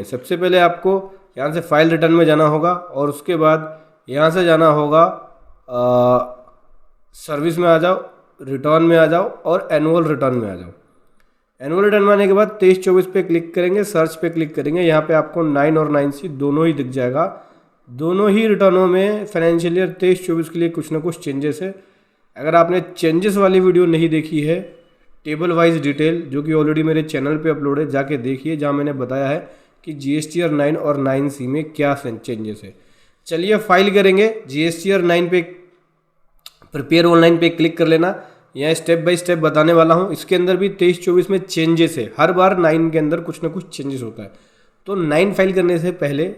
सबसे पहले आपको यहाँ से फाइल रिटर्न में जाना होगा और उसके बाद यहाँ से जाना होगा सर्विस में आ जाओ, रिटर्न में आ जाओ और एनुअल रिटर्न में आ जाओ। एनुअल रिटर्न में आने के बाद 23-24 पे क्लिक करेंगे, सर्च पे क्लिक करेंगे। यहाँ पे आपको 9 और 9C दोनों ही दिख जाएगा। दोनों ही रिटर्नों में फाइनेंशियल ईयर 23-24 के लिए कुछ ना कुछ चेंजेस है। अगर आपने चेंजेस वाली वीडियो नहीं देखी है, टेबल वाइज डिटेल, जो कि ऑलरेडी मेरे चैनल पे अपलोड है, जाके देखिए, जहाँ मैंने बताया है कि GSTR 9 और 9C में क्या चेंजेस है। चलिए फाइल करेंगे। GSTR 9 पे प्रिपेयर ऑनलाइन पे क्लिक कर लेना। यहाँ स्टेप बाय स्टेप बताने वाला हूँ। इसके अंदर भी 23-24 में चेंजेस है। हर बार 9 के अंदर कुछ ना कुछ चेंजेस होता है। तो 9 फाइल करने से पहले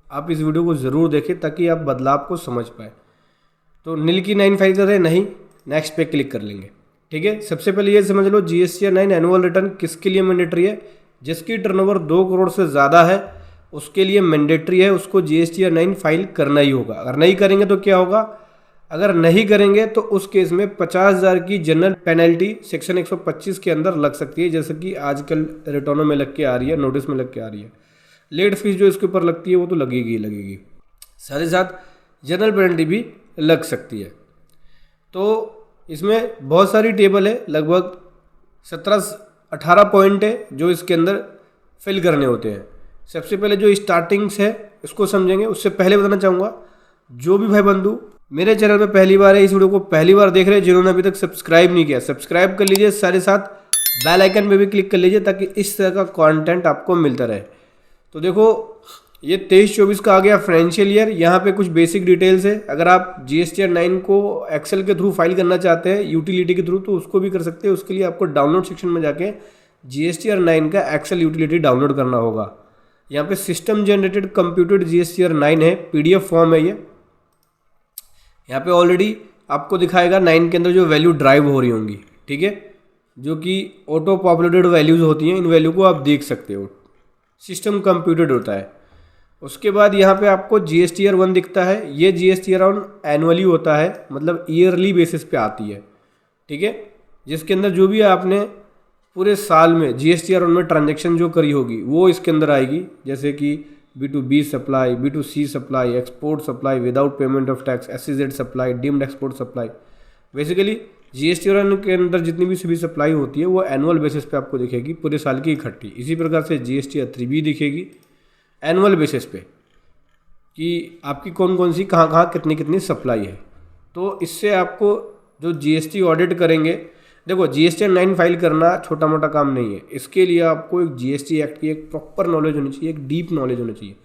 आप इस वीडियो को ज़रूर देखें ताकि आप बदलाव को समझ पाए। तो नील की 9 फाइल कर रहे हैं, नहीं, नेक्स्ट पे क्लिक कर लेंगे। ठीक है, सबसे पहले ये समझ लो GSTR 9 एनुअल रिटर्न किसके लिए मैंडेटरी है। जिसकी टर्नओवर 2 करोड़ से ज़्यादा है उसके लिए मैंडेटरी है, उसको GSTR 9 फाइल करना ही होगा। अगर नहीं करेंगे तो क्या होगा, अगर नहीं करेंगे तो उस केस में 50,000 की जनरल पेनल्टी सेक्शन 125 के अंदर लग सकती है, जैसे कि आजकल रिटर्नों में लग के आ रही है, नोटिस में लग के आ रही है। लेट फीस जो इसके ऊपर लगती है वो तो लगेगी। साथ ही साथ जनरल पेनल्टी भी लग सकती है। तो इसमें बहुत सारी टेबल है, लगभग 17-18 पॉइंट है जो इसके अंदर फिल करने होते हैं। सबसे पहले जो स्टार्टिंग्स है इसको समझेंगे। उससे पहले बताना चाहूँगा, जो भी भाई बंधु मेरे चैनल पे पहली बार है, इस वीडियो को पहली बार देख रहे हैं, जिन्होंने अभी तक सब्सक्राइब नहीं किया, सब्सक्राइब कर लीजिए। साथ ही साथ बेल आइकन पे भी क्लिक कर लीजिए ताकि इस तरह का कंटेंट आपको मिलता रहे। तो देखो, ये 23-24 का आ गया फाइनेंशियल ईयर। यहाँ पे कुछ बेसिक डिटेल्स है। अगर आप GSTR 9 को एक्सेल के थ्रू फाइल करना चाहते हैं, यूटिलिटी के थ्रू, तो उसको भी कर सकते हैं। उसके लिए आपको डाउनलोड सेक्शन में जाके GSTR 9 का एक्सेल यूटिलिटी डाउनलोड करना होगा। यहाँ पे सिस्टम जनरेटेड कंप्यूटेड GSTR 9 है, PDF फॉर्म है ये। यहाँ पे ऑलरेडी आपको दिखाएगा 9 के अंदर जो वैल्यू ड्राइव हो रही होंगी, ठीक है, जो कि ऑटो पॉपुलेटेड वैल्यूज होती हैं। इन वैल्यू को आप देख सकते हो, सिस्टम कंप्यूटेड होता है। उसके बाद यहाँ पे आपको GSTR 1 दिखता है। ये GSTR 1 एनुअली होता है, मतलब ईयरली बेसिस पे आती है, ठीक है, जिसके अंदर जो भी आपने पूरे साल में GSTR 1 में ट्रांजेक्शन जो करी होगी वो इसके अंदर आएगी, जैसे कि B2B supply, B2C supply, export supply without payment of tax, SEZ supply, deemed export supply. Basically GSTR 1 के अंदर जितनी भी सभी सप्लाई होती है वो एनुअल बेसिस पे आपको दिखेगी, पूरे साल की इकट्ठी। इसी प्रकार से GSTR 3 भी दिखेगी एनुअल बेसिस पे कि आपकी कौन कौन सी कहाँ कहाँ कितनी कितनी सप्लाई है। तो इससे आपको जो GST ऑडिट करेंगे, देखो GSTR 9 फाइल करना छोटा मोटा काम नहीं है। इसके लिए आपको एक GST एक्ट की एक प्रॉपर नॉलेज होनी चाहिए, एक डीप नॉलेज होनी चाहिए,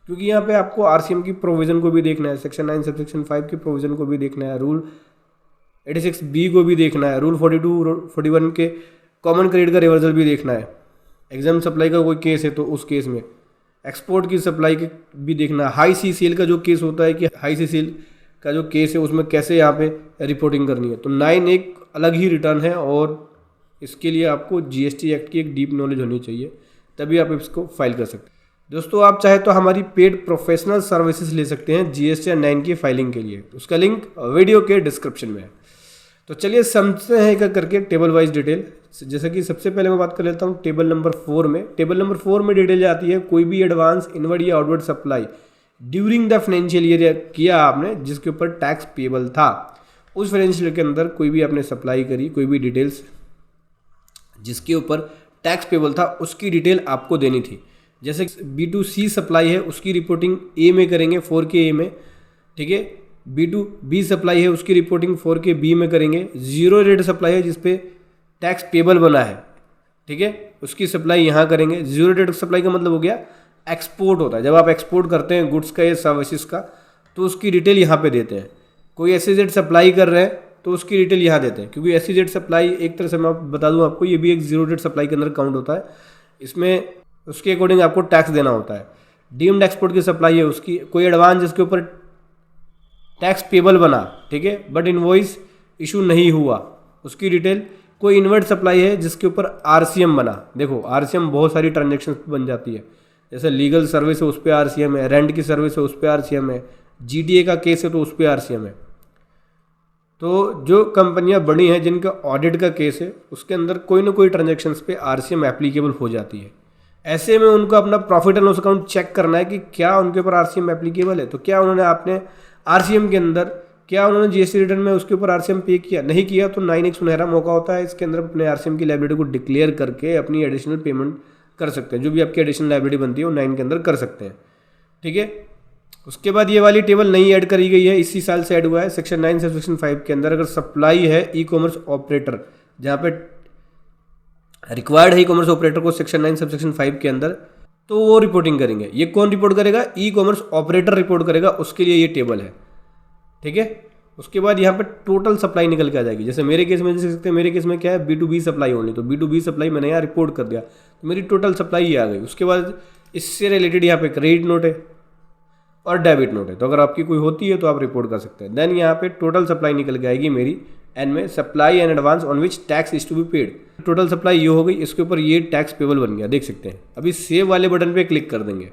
क्योंकि यहाँ पे आपको RCM की प्रोविज़न को भी देखना है, सेक्शन 9 सबसेक्शन 5 की प्रोविज़न को भी देखना है, रूल 86B को भी देखना है, रूल 42-41 के कॉमन क्रेडिट का रिवर्सल भी देखना है। एग्जाम सप्लाई का कोई केस है तो उस केस में एक्सपोर्ट की सप्लाई के भी देखना है। हाई सी सेल का जो केस होता है कि हाई सी सेल का जो केस है उसमें कैसे यहाँ पे रिपोर्टिंग करनी है। तो 9 एक अलग ही रिटर्न है और इसके लिए आपको GST एक्ट की एक डीप नॉलेज होनी चाहिए, तभी आप इसको फाइल कर सकते हैं। दोस्तों, आप चाहे तो हमारी पेड प्रोफेशनल सर्विसेज ले सकते हैं GSTR 9 की फाइलिंग के लिए, उसका लिंक वीडियो के डिस्क्रिप्शन में है। तो चलिए समझते हैं एक करके टेबल वाइज डिटेल। जैसे कि सबसे पहले मैं बात कर लेता हूँ टेबल नंबर 4 में। टेबल नंबर 4 में डिटेल आती है कोई भी एडवांस इनवर्ड या outward supply during the financial year किया आपने जिसके ऊपर टैक्स पेबल था, उस फाइनेंशियल ईयर के अंदर कोई भी आपने सप्लाई करी, कोई भी डिटेल्स जिसके ऊपर टैक्स पेबल था उसकी डिटेल आपको देनी थी। जैसे B2C सप्लाई है उसकी रिपोर्टिंग A में करेंगे 4K A में, ठीक है। B2B सप्लाई है उसकी रिपोर्टिंग 4K B में करेंगे। जीरो रेट सप्लाई है जिसपे टैक्स पेबल बना है, ठीक है, उसकी सप्लाई यहाँ करेंगे। जीरो रेट सप्लाई का मतलब हो गया एक्सपोर्ट होता है, जब आप एक्सपोर्ट करते हैं गुड्स का या सर्विसेज का तो उसकी डिटेल यहाँ पे देते हैं। कोई SEZ सप्लाई कर रहे हैं तो उसकी डिटेल यहाँ देते हैं, क्योंकि SEZ सप्लाई एक तरह से मैं बता दूँ आपको, ये भी एक जीरो रेट सप्लाई के अंदर काउंट होता है। इसमें उसके अकॉर्डिंग आपको टैक्स देना होता है। डीम्ड एक्सपोर्ट की सप्लाई है उसकी कोई एडवांस जिसके ऊपर टैक्स पेबल बना, ठीक है, बट इनवॉइस इशू नहीं हुआ, उसकी डिटेल। कोई इनवर्ट सप्लाई है जिसके ऊपर RCM बना, देखो RCM बहुत सारी ट्रांजेक्शन बन जाती है, जैसे लीगल सर्विस है उस पर RCM है, रेंट की सर्विस है उस पर RCM है, GTA का केस है तो उस पर RCM है। तो जो कंपनियां बड़ी हैं जिनका ऑडिट का केस है उसके अंदर कोई ना कोई ट्रांजेक्शन्स पे RCM एप्लीकेबल हो जाती है। ऐसे में उनको अपना profit and loss account check करना है कि क्या उनके ऊपर आरसीएम एप्लीकेबल है। तो क्या उन्होंने आपने आरसीएम के अंदर क्या उन्होंने जीएसटी रिटर्न में उसके ऊपर आरसीएम पे किया, नहीं किया, तो 9 एक सुनहरा मौका होता है इसके अंदर अपने आरसीएम की लायबिलिटी को डिक्लेयर करके अपनी एडिशनल पेमेंट कर सकते हैं। जो भी आपकी एडिशनल लायबिलिटी बनती है वो 9 के अंदर कर सकते हैं। ठीक है, उसके बाद ये वाली टेबल नई ऐड करी गई है, इसी साल से ऐड हुआ है सेक्शन 9 से सेक्शन 5 के अंदर। अगर सप्लाई है ई कॉमर्स ऑपरेटर, जहाँ पे रिक्वायर्ड है ई कॉमर्स ऑपरेटर को सेक्शन 9 सब सेक्शन 5 के अंदर, तो वो रिपोर्टिंग करेंगे। ये कौन रिपोर्ट करेगा? ई कॉमर्स ऑपरेटर रिपोर्ट करेगा, उसके लिए ये टेबल है। ठीक है, उसके बाद यहाँ पे टोटल सप्लाई निकल के आ जाएगी। जैसे मेरे केस में देख सकते हैं, मेरे केस में क्या है, B2B सप्लाई ओनली, तो B2B सप्लाई मैंने यहाँ रिपोर्ट कर दिया, तो मेरी टोटल सप्लाई ये आ गई। उसके बाद इससे रिलेटेड यहाँ पे क्रेडिट नोट है और डेबिट नोट है, तो अगर आपकी कोई होती है तो आप रिपोर्ट कर सकते हैं। देन यहाँ पे टोटल सप्लाई निकल के आएगी मेरी एन में, supply and advance on which tax is to be paid. Total supply ये हो गई, इसके ऊपर ये टैक्स पेबल बन गया, देख सकते हैं। अभी सेव वाले बटन पे क्लिक कर देंगे,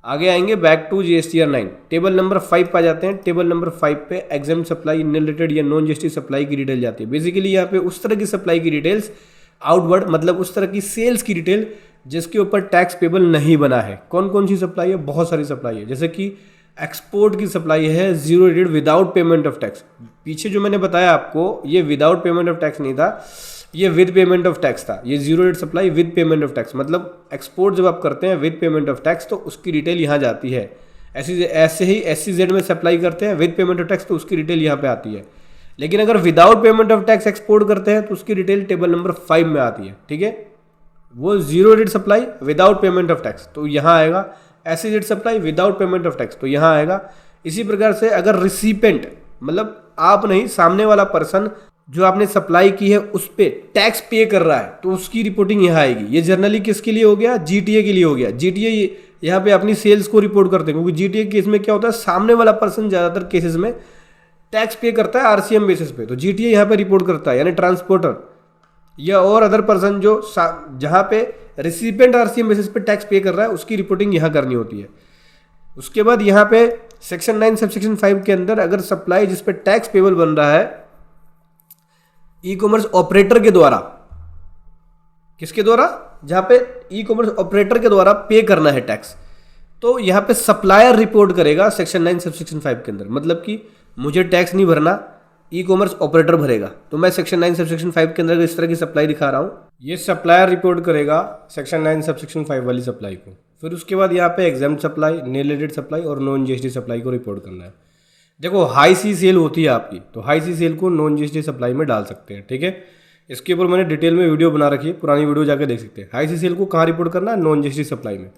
आगे आएंगे back to GSTR 9, table number 5 पे आ जाते हैं। टेबल नंबर 5 पे एग्जाम सप्लाई, इन रिलेटेड या नॉन जीएसटी सप्लाई की डिटेल जाती है। बेसिकली यहाँ पे उस तरह की सप्लाई की डिटेल्स आउटवर्ड, मतलब उस तरह की सेल्स की डिटेल जिसके ऊपर टैक्स पेबल नहीं बना है। कौन कौन सी सप्लाई है? बहुत सारी सप्लाई है, जैसे कि एक्सपोर्ट की सप्लाई है zero rated without payment of tax. पीछे जो मैंने बताया आपको, ये विदाउट पेमेंट ऑफ टैक्स नहीं था, ये विद पेमेंट ऑफ टैक्स था। ये zero rate supply with payment of tax, मतलब एक्सपोर्ट जब आप करते हैं विद पेमेंट ऑफ टैक्स तो उसकी डिटेल यहाँ जाती है। ऐसे ही SCZ में सप्लाई करते हैं विद पेमेंट ऑफ टैक्स तो उसकी डिटेल यहाँ पे आती है। लेकिन अगर without payment of tax export करते हैं तो उसकी डिटेल टेबल नंबर 5 में आती है। ठीक है, वो zero rate supply without payment of tax तो यहाँ आएगा, SCZ supply without payment of tax तो यहाँ आएगा। इसी प्रकार से अगर रिसिपेंट, मतलब आप नहीं, सामने वाला पर्सन जो आपने सप्लाई की है उस पे टैक्स पे कर रहा है तो उसकी रिपोर्टिंग यहाँ आएगी। ये जनरली किसके लिए हो गया? GTA के लिए हो गया। GTA यहाँ पे अपनी सेल्स को रिपोर्ट करते हैं, क्योंकि GTA केस में क्या होता है, सामने वाला पर्सन ज़्यादातर केसेस में टैक्स पे करता है RCM बेसिस पे, तो GTA यहाँ पे रिपोर्ट करता है। यानी ट्रांसपोर्टर या और अदर पर्सन जो जहाँ पे रिसिपेंट RCM बेसिस पे टैक्स पे कर रहा है उसकी रिपोर्टिंग यहाँ करनी होती है। उसके बाद यहाँ पे सेक्शन 9 सब सेक्शन 5 के अंदर अगर सप्लाई जिस पे टैक्स पेबल बन रहा है ई कॉमर्स ऑपरेटर के द्वारा, किसके द्वारा? जहां पे ई कॉमर्स ऑपरेटर के द्वारा पे करना है टैक्स, तो यहां पे सप्लायर रिपोर्ट करेगा सेक्शन 9 सब सेक्शन 5 के अंदर। मतलब कि मुझे टैक्स नहीं भरना, ई कॉमर्स ऑपरेटर भरेगा। तो मैं सेक्शन 9 सब सेक्शन 5 के अंदर इस तरह की सप्लाई दिखा रहा हूं, ये सप्लायर रिपोर्ट करेगा सेक्शन 9 सब सेक्शन 5 वाली सप्लाई को। फिर उसके बाद यहाँ पे exempt supply, nil rated supply और नॉन जीएसटी सप्लाई को रिपोर्ट करना है। देखो हाई सी सेल होती है आपकी, तो हाई सी सेल को नॉन जीएसटी सप्लाई में डाल सकते हैं। ठीक है, इसके ऊपर मैंने डिटेल में वीडियो बना रखी है, पुरानी वीडियो जाकर देख सकते हैं। हाई सी सेल को कहाँ रिपोर्ट करना है? नॉन जीएसटी सप्लाई में।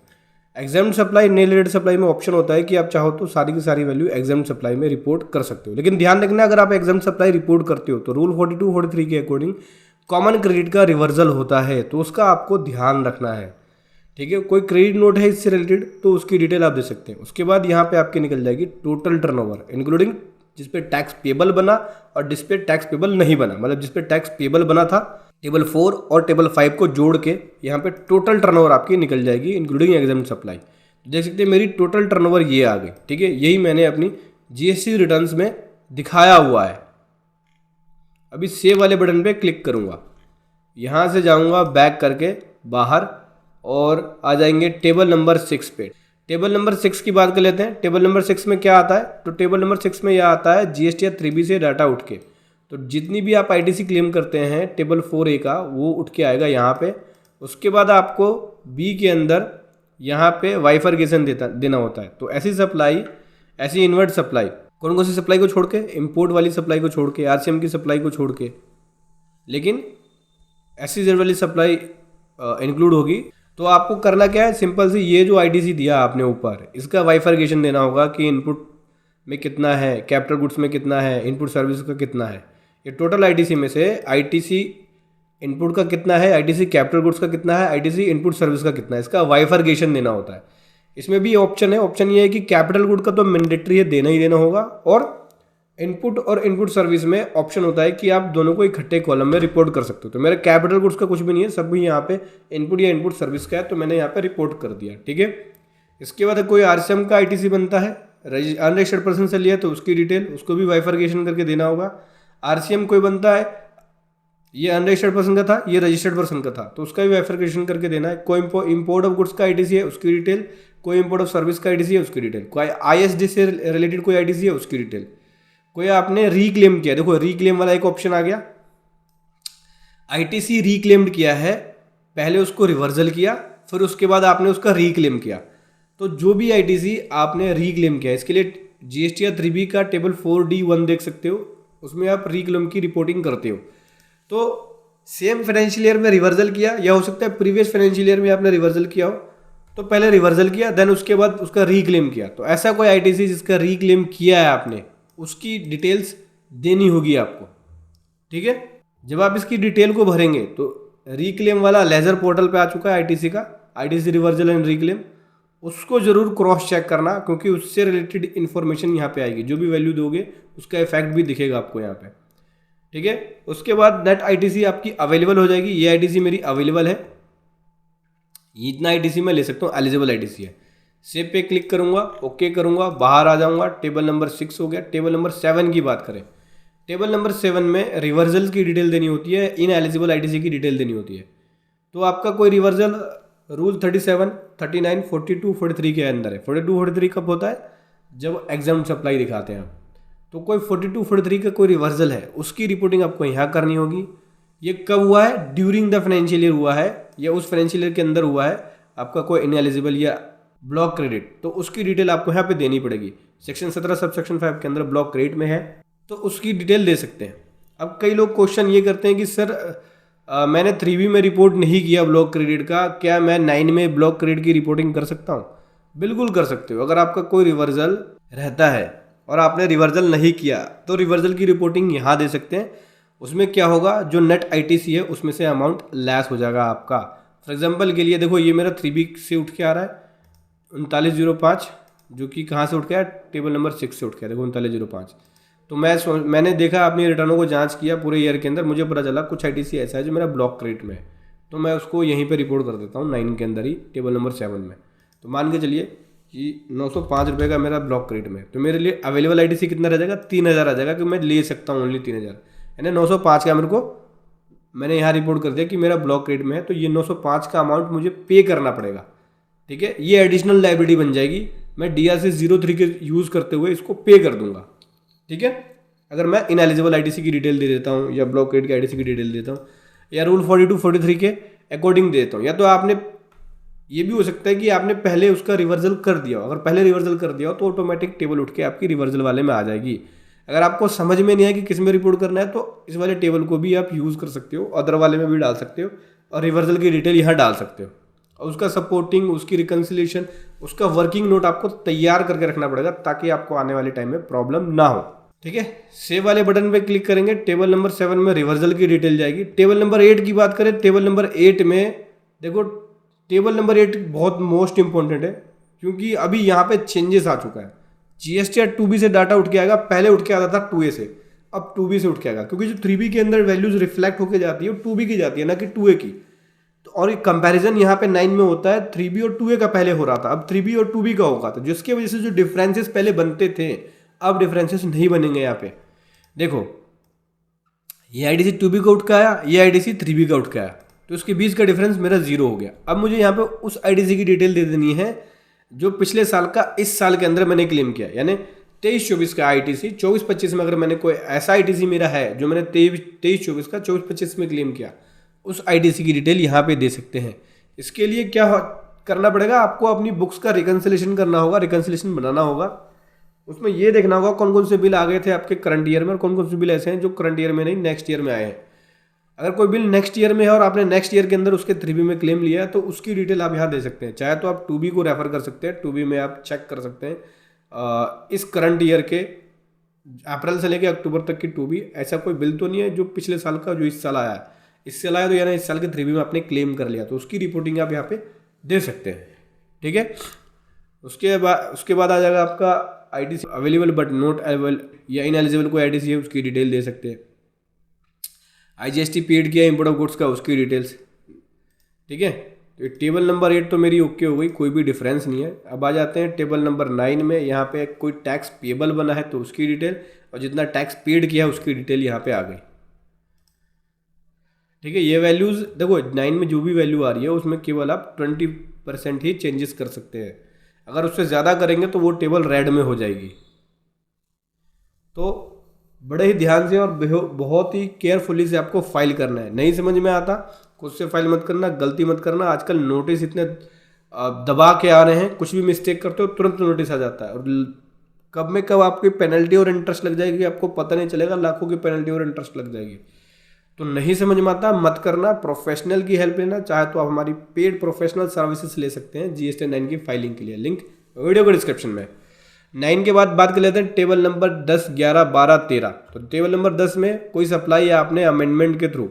Exempt supply, nil rated supply में ऑप्शन होता है कि आप चाहो तो सारी की सारी वैल्यू एग्जाम सप्लाई में रिपोर्ट कर सकते हो। लेकिन ध्यान रखना, अगर आप एग्जाम सप्लाई रिपोर्ट करते हो तो रूल 42, 43 के अकॉर्डिंग कॉमन क्रेडिट का रिवर्सल होता है, तो उसका आपको ध्यान रखना है। ठीक है, कोई क्रेडिट नोट है इससे रिलेटेड तो उसकी डिटेल आप दे सकते हैं। उसके बाद यहाँ पे आपकी निकल जाएगी टोटल टर्नओवर इंक्लूडिंग जिस पे टैक्स पेबल बना और जिस पे टैक्स पेबल नहीं बना, मतलब जिस पे टैक्स पेबल बना था टेबल 4 और टेबल 5 को जोड़ के यहाँ पे टोटल टर्नओवर आपकी निकल जाएगी इंक्लूडिंग एग्जाम सप्लाई। देख सकते हैं मेरी टोटल टर्नओवर ये आ गई। ठीक है, यही मैंने अपनी जीएसटी रिटर्न्स में दिखाया हुआ है। अभी सेव वाले बटन पे क्लिक करूँगा, यहाँ से जाऊँगा बैक करके बाहर और आ जाएंगे टेबल नंबर 6 पे। टेबल नंबर 6 की बात कर लेते हैं। टेबल नंबर 6 में क्या आता है? तो टेबल नंबर 6 में यह आता है जीएसटीआर 3B से डाटा उठ के, तो जितनी भी आप आईटीसी क्लेम करते हैं टेबल 4A का वो उठ के आएगा यहाँ पे। उसके बाद आपको बी के अंदर यहाँ पे वाइफरकेशन देना होता है। तो ऐसी सप्लाई, ऐसी इन्वर्ट सप्लाई, कौन कौन सी सप्लाई को छोड़ के? इम्पोर्ट वाली सप्लाई को छोड़ के, आरसीएम की सप्लाई को छोड़ के, लेकिन SCZ वाली सप्लाई इंक्लूड होगी। तो आपको करना क्या है? सिंपल सी, ये जो आईटीसी दिया आपने ऊपर, इसका वाइफरकेशन देना होगा कि इनपुट में कितना है, कैपिटल गुड्स में कितना है, इनपुट सर्विस का कितना है। ये टोटल आईटीसी में से आईटीसी इनपुट का कितना है, आईटीसी कैपिटल गुड्स का कितना है, आईटीसी इनपुट सर्विस का कितना है, इसका वाइफरकेशन देना होता है। इसमें भी ऑप्शन है, ऑप्शन ये है कि कैपिटल गुड का तो मैंडेटरी है, देना ही देना होगा, और इनपुट और इनपुट सर्विस में ऑप्शन होता है कि आप दोनों को इकट्ठे कॉलम में रिपोर्ट कर सकते हो। तो मेरा कैपिटल गुड्स का कुछ भी नहीं है, सब भी यहाँ पे इनपुट या इनपुट सर्विस का है, तो मैंने यहाँ पे रिपोर्ट कर दिया। ठीक है, इसके बाद कोई आरसीएम का आईटीसी बनता है, अनरजिस्टर्ड पर्सन से लिया तो उसकी डिटेल, उसको भी वाइफरकेशन करके देना होगा। आरसीएम कोई बनता है ये अनरजिस्टर्ड पर्सन का था, ये रजिस्टर्ड पर्सन का था, तो उसका भी वेरिफिकेशन करके देना है। कोई इंपोर्ट ऑफ गुड्स का आईटीसी है उसकी डिटेल, कोई इंपोर्ट ऑफ सर्विस का आईटीसी है उसकी डिटेल, कोई आईएसडी से रिलेटेड कोई आईटीसी है उसकी डिटेल, कोई आपने रीक्लेम किया, देखो रीक्लेम वाला एक ऑप्शन आ गया। आईटीसी रीक्लेम्ड किया है, पहले उसको रिवर्सल किया, फिर उसके बाद आपने उसका रीक्लेम किया। तो जो भी आईटीसी आपने रीक्लेम किया, इसके लिए जीएसटी या 3B का टेबल 4D1 देख सकते हो, उसमें आप रीक्लेम की रिपोर्टिंग करते हो। तो सेम फाइनेंशियल ईयर में रिवर्सल किया, या हो सकता है प्रीवियस फाइनेंशियल ईयर में आपने रिवर्सल किया हो, तो पहले रिवर्सल किया देन उसके बाद उसका रीक्लेम किया। तो ऐसा कोई आईटीसी जिसका रीक्लेम किया है आपने, उसकी डिटेल्स देनी होगी आपको, ठीक है। जब आप इसकी डिटेल को भरेंगे तो रीक्लेम वाला लेजर पोर्टल पे आ चुका है आईटीसी का, आईटीसी रिवर्सल एंड रीक्लेम, उसको जरूर क्रॉस चेक करना, क्योंकि उससे रिलेटेड इन्फॉर्मेशन यहाँ पे आएगी। जो भी वैल्यू दोगे उसका इफेक्ट भी दिखेगा आपको यहाँ पे, ठीक है। उसके बाद नेट आईटीसी आपकी अवेलेबल हो जाएगी। ये आईटीसी मेरी अवेलेबल है, इतना आईटीसी मैं ले सकता हूँ, एलिजिबल आईटीसी है। सेव पे क्लिक करूंगा, ओके करूंगा, बाहर आ जाऊंगा, टेबल नंबर 6 हो गया। टेबल नंबर 7 की बात करें, टेबल नंबर 7 में रिवर्सल की डिटेल देनी होती है, इन एलिजिबल आईटीसी की डिटेल देनी होती है। तो आपका कोई रिवर्सल रूल 37, 39, 42, 43 के अंदर है। 42, 43 कब होता है? जब एग्जाम सप्लाई दिखाते हैं आप। तो कोई 42, 43 का कोई रिवर्सल है, उसकी रिपोर्टिंग आपको यहाँ करनी होगी। ये कब हुआ है? ड्यूरिंग द फाइनेंशियल ईयर हुआ है, या उस फाइनेंशियल ईयर के अंदर हुआ है आपका कोई इनएलिजिबल या ब्लॉक क्रेडिट, तो उसकी डिटेल आपको यहाँ पे देनी पड़ेगी। सेक्शन 17 सब सेक्शन 5 के अंदर ब्लॉक क्रेडिट में है, तो उसकी डिटेल दे सकते हैं। अब कई लोग क्वेश्चन ये करते हैं कि सर मैंने 3B में रिपोर्ट नहीं किया ब्लॉक क्रेडिट का, क्या मैं 9 में ब्लॉक क्रेडिट की रिपोर्टिंग कर सकता हूँ? बिल्कुल कर सकते हो। अगर आपका कोई रिवर्सल रहता है और आपने रिवर्सल नहीं किया, तो रिवर्सल की रिपोर्टिंग यहाँ दे सकते हैं। उसमें क्या होगा, जो नेट आईटीसी है उसमें से अमाउंट लेस हो जाएगा आपका। फॉर एग्जांपल के लिए देखो, ये मेरा 3B से उठ के आ रहा है 3905, जो कि कहाँ से उठ के आया? टेबल नंबर 6 से उठ के आया, देखो 3905। तो मैंने देखा, अपनी रिटर्नों को जांच किया पूरे ईयर के अंदर, मुझे पता चला कुछ आईटीसी ऐसा है जो मेरा ब्लॉक क्रेडिट में है, तो मैं उसको यहीं पे रिपोर्ट कर देता हूँ 9 के अंदर ही, टेबल नंबर 7 में। तो मान के चलिए कि 905 रुपये का मेरा ब्लॉक क्रेडिट में, तो मेरे लिए अवेलेबल आईटीसी कितना रह जाएगा? 3000 आ जाएगा, कि मैं ले सकता हूँ ओनली 3000। यानी 905 का मेरे को, मैंने यहाँ रिपोर्ट कर दिया कि मेरा ब्लॉक क्रेडिट में है, तो ये 905 का अमाउंट मुझे पे करना पड़ेगा, ठीक है। ये एडिशनल लाइबिलिटी बन जाएगी, मैं DRC 03 के यूज़ करते हुए इसको पे कर दूंगा, ठीक है। अगर मैं इनएलिजिबल आईटीसी की डिटेल दे देता हूँ, या ब्लॉक क्रेडिट की आईटीसी की डिटेल देता हूँ, या रूल 42, 43 के अकॉर्डिंग देता हूँ, या तो आपने, ये भी हो सकता है कि आपने पहले उसका रिवर्सल कर दिया हो। अगर पहले रिवर्सल कर दिया हो तो ऑटोमेटिक टेबल उठ के आपकी रिवर्सल वाले में आ जाएगी। अगर आपको समझ में नहीं है कि किस में रिपोर्ट करना है, तो इस वाले टेबल को भी आप यूज़ कर सकते हो, अदर वाले में भी डाल सकते हो, और रिवर्सल की डिटेल यहाँ डाल सकते हो। और उसका सपोर्टिंग, उसकी रिकन्सिलेशन, उसका वर्किंग नोट आपको तैयार करके रखना पड़ेगा, ताकि आपको आने वाले टाइम में प्रॉब्लम ना हो, ठीक है। सेव वाले बटन पे क्लिक करेंगे, टेबल नंबर 7 में रिवर्सल की डिटेल जाएगी। टेबल नंबर 8 की बात करें, टेबल नंबर 8 में देखो, टेबल नंबर 8 बहुत मोस्ट इंपॉर्टेंट है, क्योंकि अभी यहाँ पे चेंजेस आ चुका है। जीएसटी या 2B से डाटा उठ के आएगा, पहले उठ के आता था 2A से, अब 2B से उठ के आएगा, क्योंकि जो 3B के अंदर वैल्यूज रिफ्लेक्ट होकर जाती है वो 2B की जाती है, ना कि 2A की। तो और एक कंपैरिजन यहाँ पे 9 में होता है, 3B और 2A का पहले हो रहा था, अब 3B और 2B का होगा, तो जिसकी वजह से जो डिफरेंसेस पहले बनते थे, अब डिफरेंसेस नहीं बनेंगे। यहाँ पे देखो, ये आईटीसी 2B का उठ के आया, ये आईटीसी 3B का उठ के आया, तो उसके बीच का डिफरेंस मेरा 0 हो गया। अब मुझे यहाँ पे उस आईटीसी की डिटेल दे देनी है जो पिछले साल का इस साल के अंदर मैंने क्लेम किया, यानी 23-24 का आईटीसी। 24-25 में अगर मैंने कोई ऐसा आईटीसी मेरा है जो मैंने 23-24 का 24-25 में क्लेम किया, उस आईटीसी की डिटेल यहाँ पे दे सकते हैं। इसके लिए क्या करना पड़ेगा, आपको अपनी बुक्स का रिकन्सिलेशन करना होगा, रिकन्सिलेशन बनाना होगा। उसमें ये देखना होगा कौन कौन से बिल आ गए थे आपके करंट ईयर में, और कौन कौन से बिल ऐसे हैं जो करंट ईयर में नहीं नेक्स्ट ईयर में आए हैं। अगर कोई बिल नेक्स्ट ईयर में है और आपने नेक्स्ट ईयर के अंदर उसके 3B में क्लेम लिया है, तो उसकी डिटेल आप यहाँ दे सकते हैं। चाहे तो आप 2B को रेफर कर सकते हैं, 2B में आप चेक कर सकते हैं इस करंट ईयर के अप्रैल से लेकर अक्टूबर तक की 2B, ऐसा कोई बिल तो नहीं है जो पिछले साल का जो इस साल आया है, इससे लाया तो यानी इस साल के 3B में आपने क्लेम कर लिया, तो उसकी रिपोर्टिंग आप यहाँ पे दे सकते हैं, ठीक है। उसके बाद आ जाएगा आपका ITC available but not available, या इनएलिजिबल कोई आईटीसी है उसकी डिटेल दे सकते हैं। आईजीएसटी पेड किया इंपोर्ट ऑफ गुड्स का, उसकी डिटेल्स, ठीक है। तो टेबल नंबर 8 तो मेरी ओके हो गई, कोई भी डिफरेंस नहीं है। अब आ जाते हैं टेबल नंबर 9 में, यहाँ पे कोई टैक्स पेबल बना है तो उसकी डिटेल, और जितना टैक्स पेड किया है उसकी डिटेल यहाँ पे आ गई। ठीक है। ये वैल्यूज़ देखो 9 में जो भी वैल्यू आ रही है उसमें केवल आप 20% ही चेंजेस कर सकते हैं। अगर उससे ज़्यादा करेंगे तो वो टेबल रेड में हो जाएगी। तो बड़े ही ध्यान से और बहुत ही केयरफुली से आपको फाइल करना है। नहीं समझ में आता खुद से फाइल मत करना, गलती मत करना। आजकल नोटिस इतने दबा के आ रहे हैं, कुछ भी मिस्टेक करते हो तुरंत नोटिस आ जाता है और कब में कब आपकी पेनल्टी और इंटरेस्ट लग जाएगी आपको पता नहीं चलेगा। लाखों की पेनल्टी और इंटरेस्ट लग जाएगी। तो नहीं समझ में आता मत करना, प्रोफेशनल की हेल्प लेना। चाहे तो आप हमारी पेड प्रोफेशनल सर्विसेज ले सकते हैं GST 9 की फाइलिंग के लिए, लिंक वीडियो के डिस्क्रिप्शन में। 9 के बाद बात कर लेते हैं टेबल नंबर 10, 11, 12, 13। तो टेबल नंबर 10 में कोई सप्लाई आपने अमेंडमेंट के थ्रू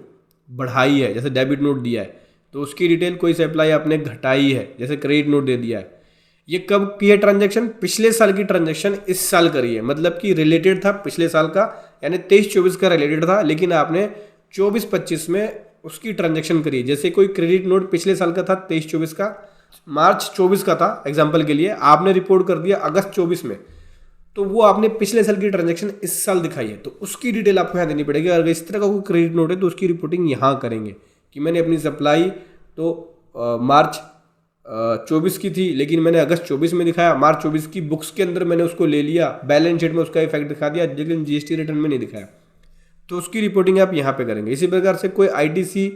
बढ़ाई है, जैसे डेबिट नोट दिया है तो उसकी डिटेल कोई सप्लाई आपने घटाई है, जैसे क्रेडिट नोट दे दिया है। ये कब की है ट्रांजैक्शन? पिछले साल की ट्रांजैक्शन इस साल करी है, मतलब कि रिलेटेड था पिछले साल का, यानी 23-24 का रिलेटेड था, लेकिन आपने 24-25 में उसकी ट्रांजैक्शन करी है। जैसे कोई क्रेडिट नोट पिछले साल का था 23-24 का, मार्च 24 का था एग्जाम्पल के लिए, आपने रिपोर्ट कर दिया अगस्त 24 में, तो वो आपने पिछले साल की ट्रांजैक्शन इस साल दिखाई है, तो उसकी डिटेल आपको यहाँ देनी पड़ेगी। अगर इस तरह का कोई क्रेडिट नोट है तो उसकी रिपोर्टिंग यहाँ करेंगे कि मैंने अपनी सप्लाई तो मार्च 24 की थी, लेकिन मैंने अगस्त 24 में दिखाया, मार्च 24 की बुक्स के अंदर मैंने उसको ले लिया, बैलेंस शीट में उसका इफेक्ट दिखा दिया, लेकिन GST रिटर्न में नहीं दिखाया, तो उसकी रिपोर्टिंग आप यहाँ पे करेंगे। इसी प्रकार से कोई ITC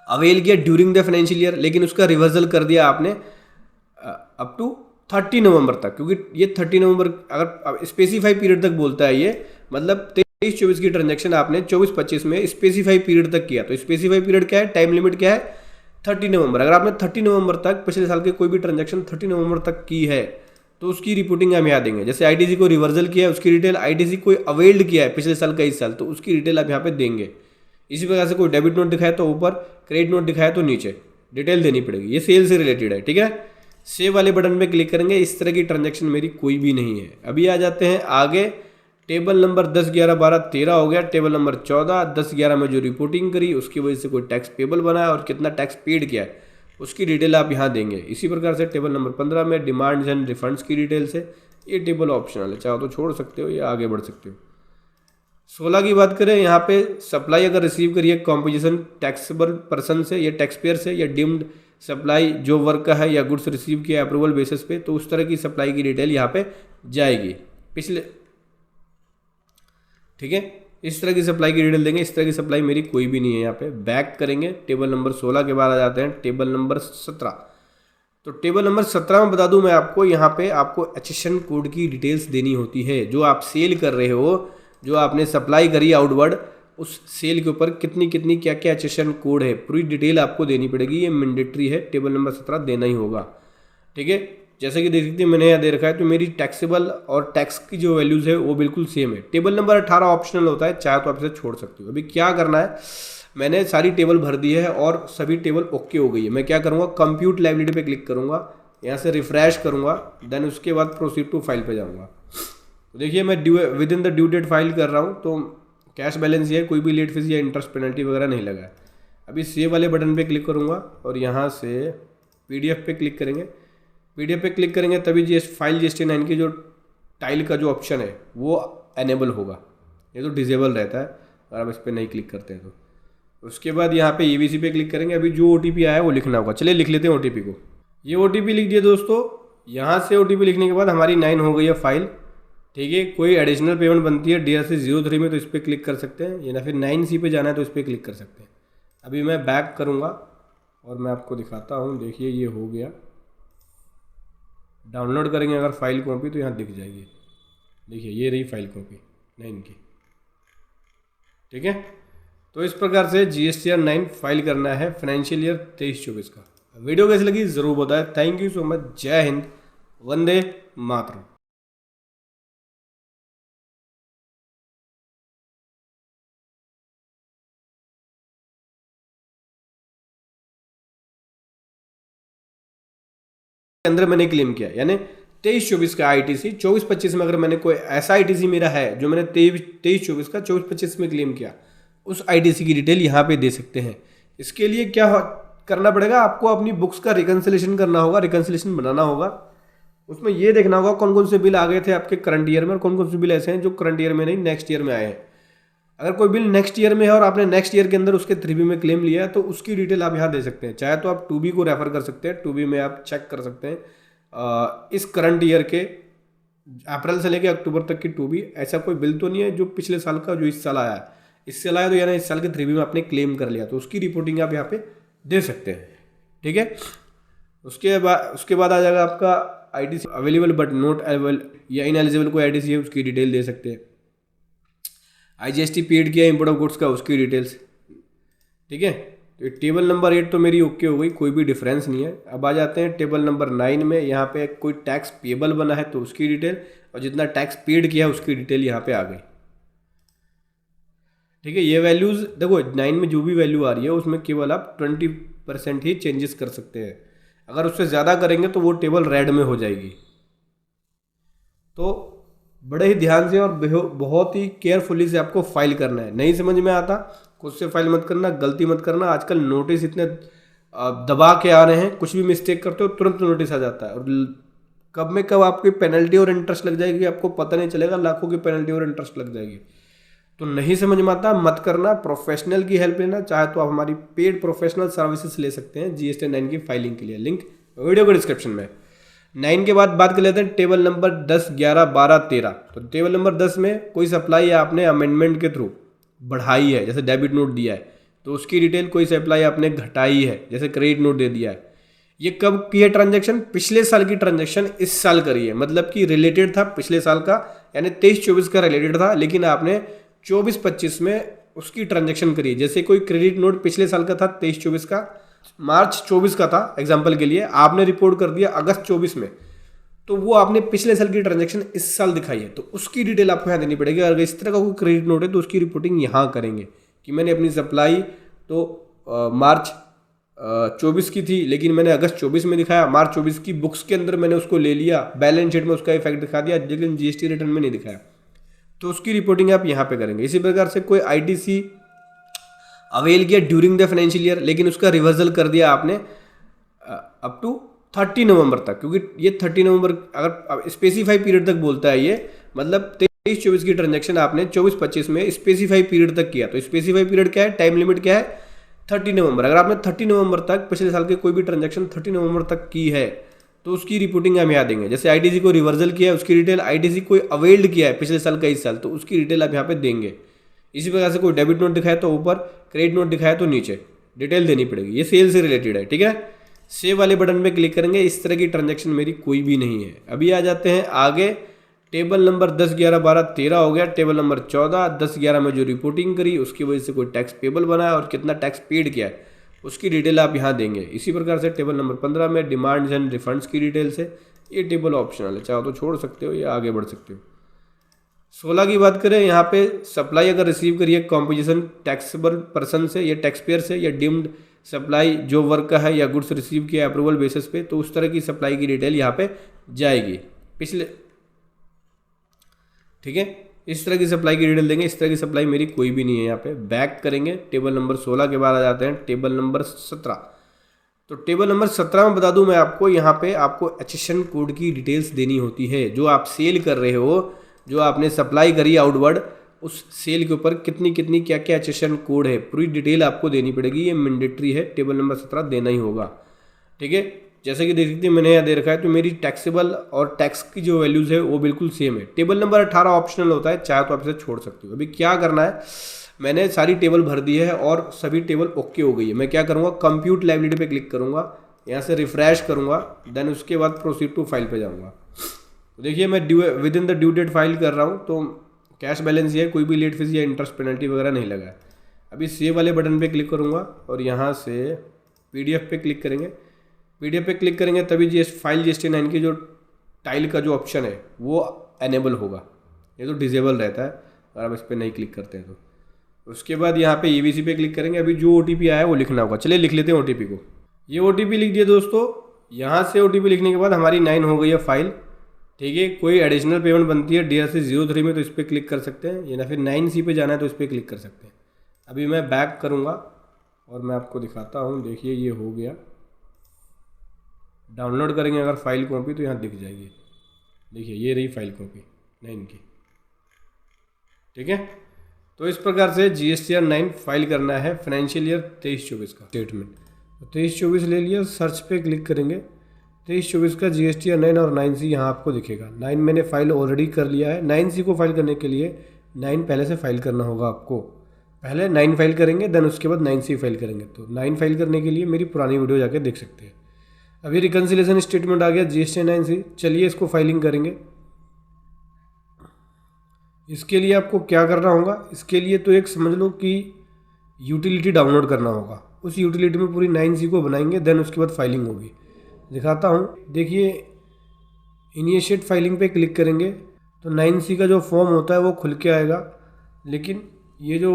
अवेल किया ड्यूरिंग द फाइनेंशियल ईयर, लेकिन उसका रिवर्सल कर दिया आपने अप टू 30 नवंबर तक, क्योंकि ये 30 नवंबर अगर स्पेसिफाई पीरियड तक बोलता है ये, मतलब 23-24 की ट्रांजैक्शन आपने 24-25 में स्पेसिफाई पीरियड तक किया। तो स्पेसिफाई पीरियड क्या है, टाइम लिमिट क्या है, 30 नवंबर। अगर आपने 30 नवंबर तक पिछले साल के कोई भी ट्रांजैक्शन 30 नवंबर तक की है तो उसकी रिपोर्टिंग हम यहाँ देंगे। जैसे ITC को रिवर्सल किया है उसकी डिटेल, ITC कोई अवेल्ड किया है पिछले साल का इस साल, तो उसकी डिटेल आप यहाँ पे देंगे। इसी प्रकार से कोई डेबिट नोट दिखाया तो ऊपर, क्रेडिट नोट दिखाया तो नीचे डिटेल देनी पड़ेगी। ये सेल से रिलेटेड है, ठीक है। सेव वाले बटन पे क्लिक करेंगे। इस तरह की ट्रांजैक्शन मेरी कोई भी नहीं है। अभी आ जाते हैं आगे, टेबल नंबर 10, 11, 12, 13 हो गया। टेबल नंबर 14, 10, 11 में जो रिपोर्टिंग करी उसकी वजह से कोई टैक्स पेबल बना है और कितना टैक्स पेड किया है उसकी डिटेल आप यहाँ देंगे। इसी प्रकार से टेबल नंबर 15 में डिमांड्स एंड रिफंड्स की डिटेल्स है। ये टेबल ऑप्शनल है, चाहो तो छोड़ सकते हो या आगे बढ़ सकते हो। 16 की बात करें, यहाँ पे सप्लाई अगर रिसीव करिए कॉम्पोजिशन टैक्सेबल पर्सन से या टैक्स पेयर से, या डीम्ड सप्लाई जो वर्क का है या गुड्स रिसीव किया अप्रूवल बेसिस पे, तो उस तरह की सप्लाई की डिटेल यहाँ पे जाएगी पिछले, ठीक है। इस तरह की सप्लाई की डिटेल देंगे। इस तरह की सप्लाई मेरी कोई भी नहीं है। यहाँ पे बैक करेंगे, टेबल नंबर 16 के बाद आ जाते हैं टेबल नंबर 17। तो टेबल नंबर 17 में बता दूं मैं आपको, यहाँ पे आपको HSN कोड की डिटेल्स देनी होती है। जो आप सेल कर रहे हो, जो आपने सप्लाई करी आउटवर्ड, उस सेल के ऊपर कितनी कितनी क्या क्या HSN कोड है, पूरी डिटेल आपको देनी पड़ेगी। ये मैंडेटरी है, टेबल नंबर 17 देना ही होगा, ठीक है। जैसे कि देख सकते हैं मैंने यहाँ दे रखा है, तो मेरी टैक्सेबल और टैक्स की जो वैल्यूज़ है वो बिल्कुल सेम है। टेबल नंबर 18 ऑप्शनल होता है, चाहे तो आप इसे छोड़ सकते हो। अभी क्या करना है, मैंने सारी टेबल भर दी है और सभी टेबल ओके हो गई है। मैं क्या करूँगा, कंप्यूट लायबिलिटी पे क्लिक करूँगा, यहाँ से रिफ्रेश करूँगा, देन उसके बाद प्रोसीड टू फाइल पे जाऊँगा। तो देखिए मैं within the due date file कर रहा हूँ, तो कैश बैलेंस ये है, कोई भी लेट फीस या इंटरेस्ट पेनल्टी वगैरह नहीं लगा है। अभी सेव वाले बटन पे क्लिक करूँगा और यहाँ से PDF पे क्लिक करेंगे। PDF पे क्लिक करेंगे तभी फाइल GST 9 की जो टाइल का जो ऑप्शन है वो एनेबल होगा। ये तो डिसेबल रहता है अगर आप इस पर नहीं क्लिक करते हैं तो। उसके बाद यहाँ पे EVC पे क्लिक करेंगे। अभी जो OTP आया है वो लिखना होगा। चलिए लिख लेते हैं OTP को। ये OTP लिख दिया दोस्तों। यहाँ से OTP लिखने के बाद हमारी 9 हो गई है फाइल, ठीक है। कोई एडिशनल पेमेंट बनती है DRC 03 में तो इस पर क्लिक कर सकते हैं, या फिर 9C पे जाना है तो इस पर क्लिक कर सकते हैं। अभी मैं बैक करूँगा और मैं आपको दिखाता हूँ। देखिए ये हो गया। डाउनलोड करेंगे अगर फाइल कॉपी तो यहाँ दिख जाएगी। देखिए ये रही फाइल कॉपी 9 की, ठीक है। तो इस प्रकार से GSTR 9 फाइल करना है फाइनेंशियल ईयर 23-24 का। वीडियो कैसी लगी ज़रूर बताएं। Thank you so much. जय हिंद, वंदे मातरम। अंदर मैंने क्लेम किया, यानी 23-24 का ITC, 24-25 में अगर मैंने कोई ऐसा ITC मेरा है जो मैंने 23-24 का 24-25 में क्लेम किया, उस ITC की डिटेल यहाँ पे दे सकते हैं। इसके लिए क्या करना पड़ेगा, आपको अपनी बुक्स का रिकन्सिलेशन करना होगा, रिकन्सिलेशन बनाना होगा। उसमें ये देखना होगा कौन कौन से बिल आ गए थे आपके करंट ईयर में और कौन कौन से बिल ऐसे हैं जो करंट ईयर में नहीं नेक्स्ट ईयर में आए हैं। अगर कोई बिल नेक्स्ट ईयर में है और आपने नेक्स्ट ईयर के अंदर उसके 3B में क्लेम लिया है तो उसकी डिटेल आप यहाँ दे सकते हैं। चाहे तो आप 2B को रेफर कर सकते हैं, 2B में आप चेक कर सकते हैं इस करंट ईयर के अप्रैल से लेकर अक्टूबर तक की 2B, ऐसा कोई बिल तो नहीं है जो पिछले साल का जो इस साल आया है, इस साल आया तो यानी इस साल के 3B में आपने क्लेम कर लिया तो उसकी रिपोर्टिंग आप यहाँ पे दे सकते हैं। ठीक है, उसके बाद आ जाएगा आपका ITC available but not available या इनएलिजिबल कोई ITC है उसकी डिटेल दे सकते हैं। IGST पेड किया इम्पोर्ट ऑफ गुड्स का उसकी डिटेल्स। ठीक है, तो टेबल नंबर 8 तो मेरी ओके हो गई, कोई भी डिफरेंस नहीं है। अब आ जाते हैं टेबल नंबर 9 में। यहाँ पे कोई टैक्स पेबल बना है तो उसकी डिटेल और जितना टैक्स पेड किया है उसकी डिटेल यहाँ पे आ गई। ठीक है, ये वैल्यूज़ देखो 9 में जो भी वैल्यू आ रही है उसमें केवल आप 20% ही चेंजेस कर सकते हैं। अगर उससे ज़्यादा करेंगे तो वो टेबल रेड में हो जाएगी। तो बड़े ही ध्यान से और बहुत ही केयरफुली से आपको फाइल करना है। नहीं समझ में आता खुद से फाइल मत करना, गलती मत करना। आजकल नोटिस इतने दबा के आ रहे हैं, कुछ भी मिस्टेक करते हो तुरंत नोटिस आ जाता है और कब में कब आपकी पेनल्टी और इंटरेस्ट लग जाएगी आपको पता नहीं चलेगा, लाखों की पेनल्टी और इंटरेस्ट लग जाएगी। तो नहीं समझ में आता मत करना, प्रोफेशनल की हेल्प लेना। चाहे तो आप हमारी पेड प्रोफेशनल सर्विसेज ले सकते हैं GST 9 की फाइलिंग के लिए, लिंक वीडियो के डिस्क्रिप्शन में। 9 के बाद बात कर लेते हैं टेबल नंबर 10, 11, 12, 13। तो टेबल नंबर 10 में कोई सप्लाई आपने अमेंडमेंट के थ्रू बढ़ाई है, जैसे डेबिट नोट दिया है तो उसकी डिटेल, कोई सप्लाई आपने घटाई है जैसे क्रेडिट नोट दे दिया है। ये कब की है ट्रांजैक्शन? पिछले साल की ट्रांजैक्शन इस साल करी है, मतलब कि रिलेटेड था पिछले साल का, यानी 23-24 का रिलेटेड था, लेकिन आपने 24-25 में उसकी ट्रांजैक्शन करी। जैसे कोई क्रेडिट नोट पिछले साल का था 23-24 का, मार्च 24 का था एग्जाम्पल के लिए, आपने रिपोर्ट कर दिया अगस्त 24 में, तो वो आपने पिछले साल की ट्रांजैक्शन इस साल दिखाई है तो उसकी डिटेल आपको यहाँ देनी पड़ेगी। अगर इस तरह का कोई क्रेडिट नोट है तो उसकी रिपोर्टिंग यहाँ करेंगे कि मैंने अपनी सप्लाई तो मार्च 24 की थी लेकिन मैंने अगस्त 24 में दिखाया, मार्च 24 की बुक्स के अंदर मैंने उसको ले लिया, बैलेंस शीट में उसका इफेक्ट दिखा दिया, लेकिन GST रिटर्न में नहीं दिखाया, तो उसकी रिपोर्टिंग आप यहाँ पे करेंगे। इसी प्रकार से कोई ITC अवेल किया ड्यूरिंग द फाइनेंशियल ईयर लेकिन उसका रिवर्सल कर दिया आपने अप टू 30 नवंबर तक, क्योंकि ये 30 नवंबर अगर स्पेसिफाई पीरियड तक बोलता है ये, मतलब 23-24 की ट्रांजैक्शन आपने 24-25 में स्पेसिफाई पीरियड तक किया। तो स्पेसिफाई पीरियड क्या है, टाइम लिमिट क्या है, 30 नवंबर। अगर आपने 30 नवंबर तक पिछले साल के कोई भी ट्रांजैक्शन 30 नवंबर तक की है तो उसकी रिपोर्टिंग हम यहाँ देंगे। जैसे ITC को रिवर्सल किया है उसकी डिटेल, ITC कोई अवेल्ड किया है पिछले साल का इस साल तो उसकी डिटेल आप यहाँ पे देंगे। इसी प्रकार से कोई डेबिट नोट दिखाए तो ऊपर, क्रेडिट नोट दिखाए तो नीचे डिटेल देनी पड़ेगी। ये सेल से रिलेटेड है। ठीक है, सेव वाले बटन पे क्लिक करेंगे। इस तरह की ट्रांजैक्शन मेरी कोई भी नहीं है। अभी आ जाते हैं आगे, टेबल नंबर 10, 11, 12, 13 हो गया। टेबल नंबर 14, 10, 11 में जो रिपोर्टिंग करी उसकी वजह से कोई टैक्स पेबल बना है और कितना टैक्स पेड किया है उसकी डिटेल आप यहाँ देंगे। इसी प्रकार से टेबल नंबर 15 में डिमांड्स एंड रिफंड्स की डिटेल्स है। ये टेबल ऑप्शनल है, चाहो तो छोड़ सकते हो या आगे बढ़ सकते हो। 16 की बात करें, यहाँ पे सप्लाई अगर रिसीव करिए कॉम्पोजिशन टैक्सेबल पर्सन से या टैक्स पेयर से या डीम्ड सप्लाई जो वर्क का है या गुड्स रिसीव किया अप्रूवल बेसिस पे, तो उस तरह की सप्लाई की डिटेल यहाँ पे जाएगी पिछले। ठीक है, इस तरह की सप्लाई की डिटेल देंगे। इस तरह की सप्लाई मेरी कोई भी नहीं है। यहाँ पे बैक करेंगे, टेबल नंबर 16 के बाद आ जाते हैं टेबल नंबर 17। तो टेबल नंबर 17 में बता दूं मैं आपको, यहाँ पे आपको HSN कोड की डिटेल्स देनी होती है। जो आप सेल कर रहे हो, जो आपने सप्लाई करी आउटवर्ड, उस सेल के ऊपर कितनी कितनी क्या क्या HSN कोड है पूरी डिटेल आपको देनी पड़ेगी। ये मैंडेटरी है, टेबल नंबर 17 देना ही होगा। ठीक है, जैसे कि देख सकते हैं मैंने यहाँ दे रखा है, तो मेरी टैक्सेबल और टैक्स की जो वैल्यूज़ है वो बिल्कुल सेम है। टेबल नंबर 18 ऑप्शनल होता है, चाहे तो आप इसे छोड़ सकते हो। अभी क्या करना है, मैंने सारी टेबल भर दी है और सभी टेबल ओके हो गई है। मैं क्या करूँगा, कंप्यूट लाइबिलिटी पे क्लिक करूँगा, यहाँ से रिफ्रेश करूँगा, देन उसके बाद प्रोसीड टू फाइल पे जाऊँगा। तो देखिए मैं within the due date file कर रहा हूँ, तो कैश बैलेंस ये है, कोई भी लेट फीस या इंटरेस्ट पेनल्टी वगैरह नहीं लगा है। अभी सेव वाले बटन पे क्लिक करूँगा और यहाँ से PDF पे क्लिक करेंगे। PDF पे क्लिक करेंगे तभी फाइल GST 9 की जो टाइल का जो ऑप्शन है वो एनेबल होगा, ये तो डिसेबल रहता है अगर आप इस पर नहीं क्लिक करते हैं तो। उसके बाद यहाँ पे EBC पे क्लिक करेंगे। अभी जो OTP आया है वो लिखना होगा, चलिए लिख लेते हैं OTP को। ये OTP लिख दिया दोस्तों। यहाँ से OTP लिखने के बाद हमारी 9 हो गई है फाइल। ठीक है, कोई एडिशनल पेमेंट बनती है DRC 03 में तो इस पर क्लिक कर सकते हैं, या फिर 9C पे जाना है तो इस पर क्लिक कर सकते हैं। अभी मैं बैक करूँगा और मैं आपको दिखाता हूँ। देखिए ये हो गया, डाउनलोड करेंगे अगर फाइल कॉपी तो यहाँ दिख जाएगी। देखिए ये रही फाइल कॉपी 9 की। ठीक है, तो इस प्रकार से GSTR 9 फाइल करना है फाइनेंशियल ईयर 23-24 का स्टेटमेंट। तो 23-24 ले लिया, सर्च पे क्लिक करेंगे, 23-24 का GSTR 9 और 9C यहाँ आपको दिखेगा। 9 मैंने फाइल ऑलरेडी कर लिया है। 9C को फाइल करने के लिए 9 पहले से फाइल करना होगा आपको। पहले 9 फाइल करेंगे, देन उसके बाद 9C फाइल करेंगे। तो 9 फाइल करने के लिए मेरी पुरानी वीडियो जाके देख सकते हैं। अभी रिकन्सिलेशन स्टेटमेंट आ गया GSTR 9C। चलिए इसको फाइलिंग करेंगे। इसके लिए आपको क्या करना होगा, इसके लिए तो एक समझ लो कि यूटिलिटी डाउनलोड करना होगा। उस यूटिलिटी में पूरी 9C को बनाएंगे, देन उसके बाद फाइलिंग होगी। दिखाता हूँ, देखिए इनिशिएट फाइलिंग पे क्लिक करेंगे तो 9C का जो फॉर्म होता है वो खुल के आएगा। लेकिन ये जो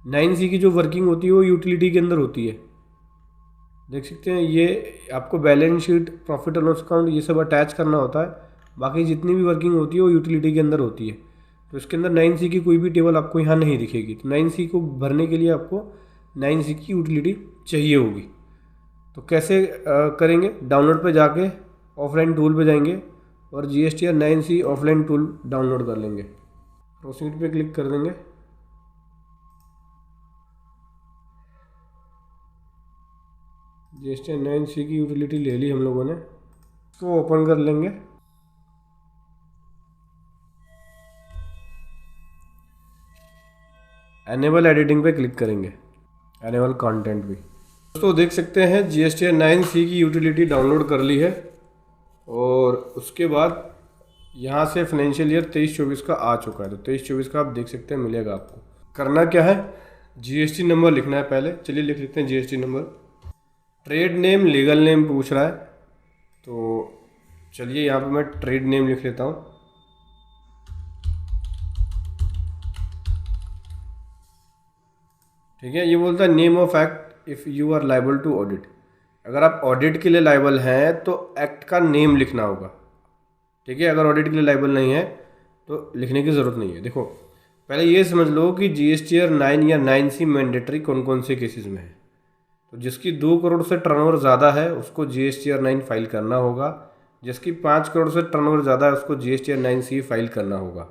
9C की जो वर्किंग होती है वो यूटिलिटी के अंदर होती है। देख सकते हैं, ये आपको balance sheet, profit and loss account ये सब अटैच करना होता है। बाकी जितनी भी वर्किंग होती है वो यूटिलिटी के अंदर होती है। तो इसके अंदर 9C की कोई भी टेबल आपको यहाँ नहीं दिखेगी। तो 9C को भरने के लिए आपको 9C की यूटिलिटी चाहिए होगी। तो कैसे करेंगे, डाउनलोड पे जाके ऑफलाइन टूल पे जाएंगे और GSTR 9C offline tool download कर लेंगे। प्रोसीड पे क्लिक कर देंगे। GSTR 9C की यूटिलिटी ले ली हम लोगों ने, तो ओपन कर लेंगे। एनेबल एडिटिंग पे क्लिक करेंगे, एनेबल कंटेंट भी। दोस्तों देख सकते हैं GSTR 9C की यूटिलिटी डाउनलोड कर ली है और उसके बाद यहाँ से फाइनेंशियल ईयर 23-24 का आ चुका है। तो 23-24 का आप देख सकते हैं मिलेगा आपको। करना क्या है, GST नंबर लिखना है पहले। चलिए लिख लेते हैं GST number. Trade name, legal name पूछ रहा है, तो चलिए यहाँ पे मैं ट्रेड नेम लिख लेता हूँ। ठीक है, ये बोलता है name of act if you are liable to audit. अगर आप ऑडिट के लिए लाइबल हैं तो एक्ट का नेम लिखना होगा। ठीक है, अगर ऑडिट के लिए लाइबल नहीं है तो लिखने की ज़रूरत नहीं है। देखो पहले ये समझ लो कि GSTR 9 या 9C मैंडेटरी कौन कौन से केसेस में है। तो जिसकी 2 करोड़ से टर्नओवर ज़्यादा है उसको GSTR 9 फाइल करना होगा। जिसकी 5 करोड़ से टर्नओवर ज़्यादा है उसको GSTR 9C फाइल करना होगा।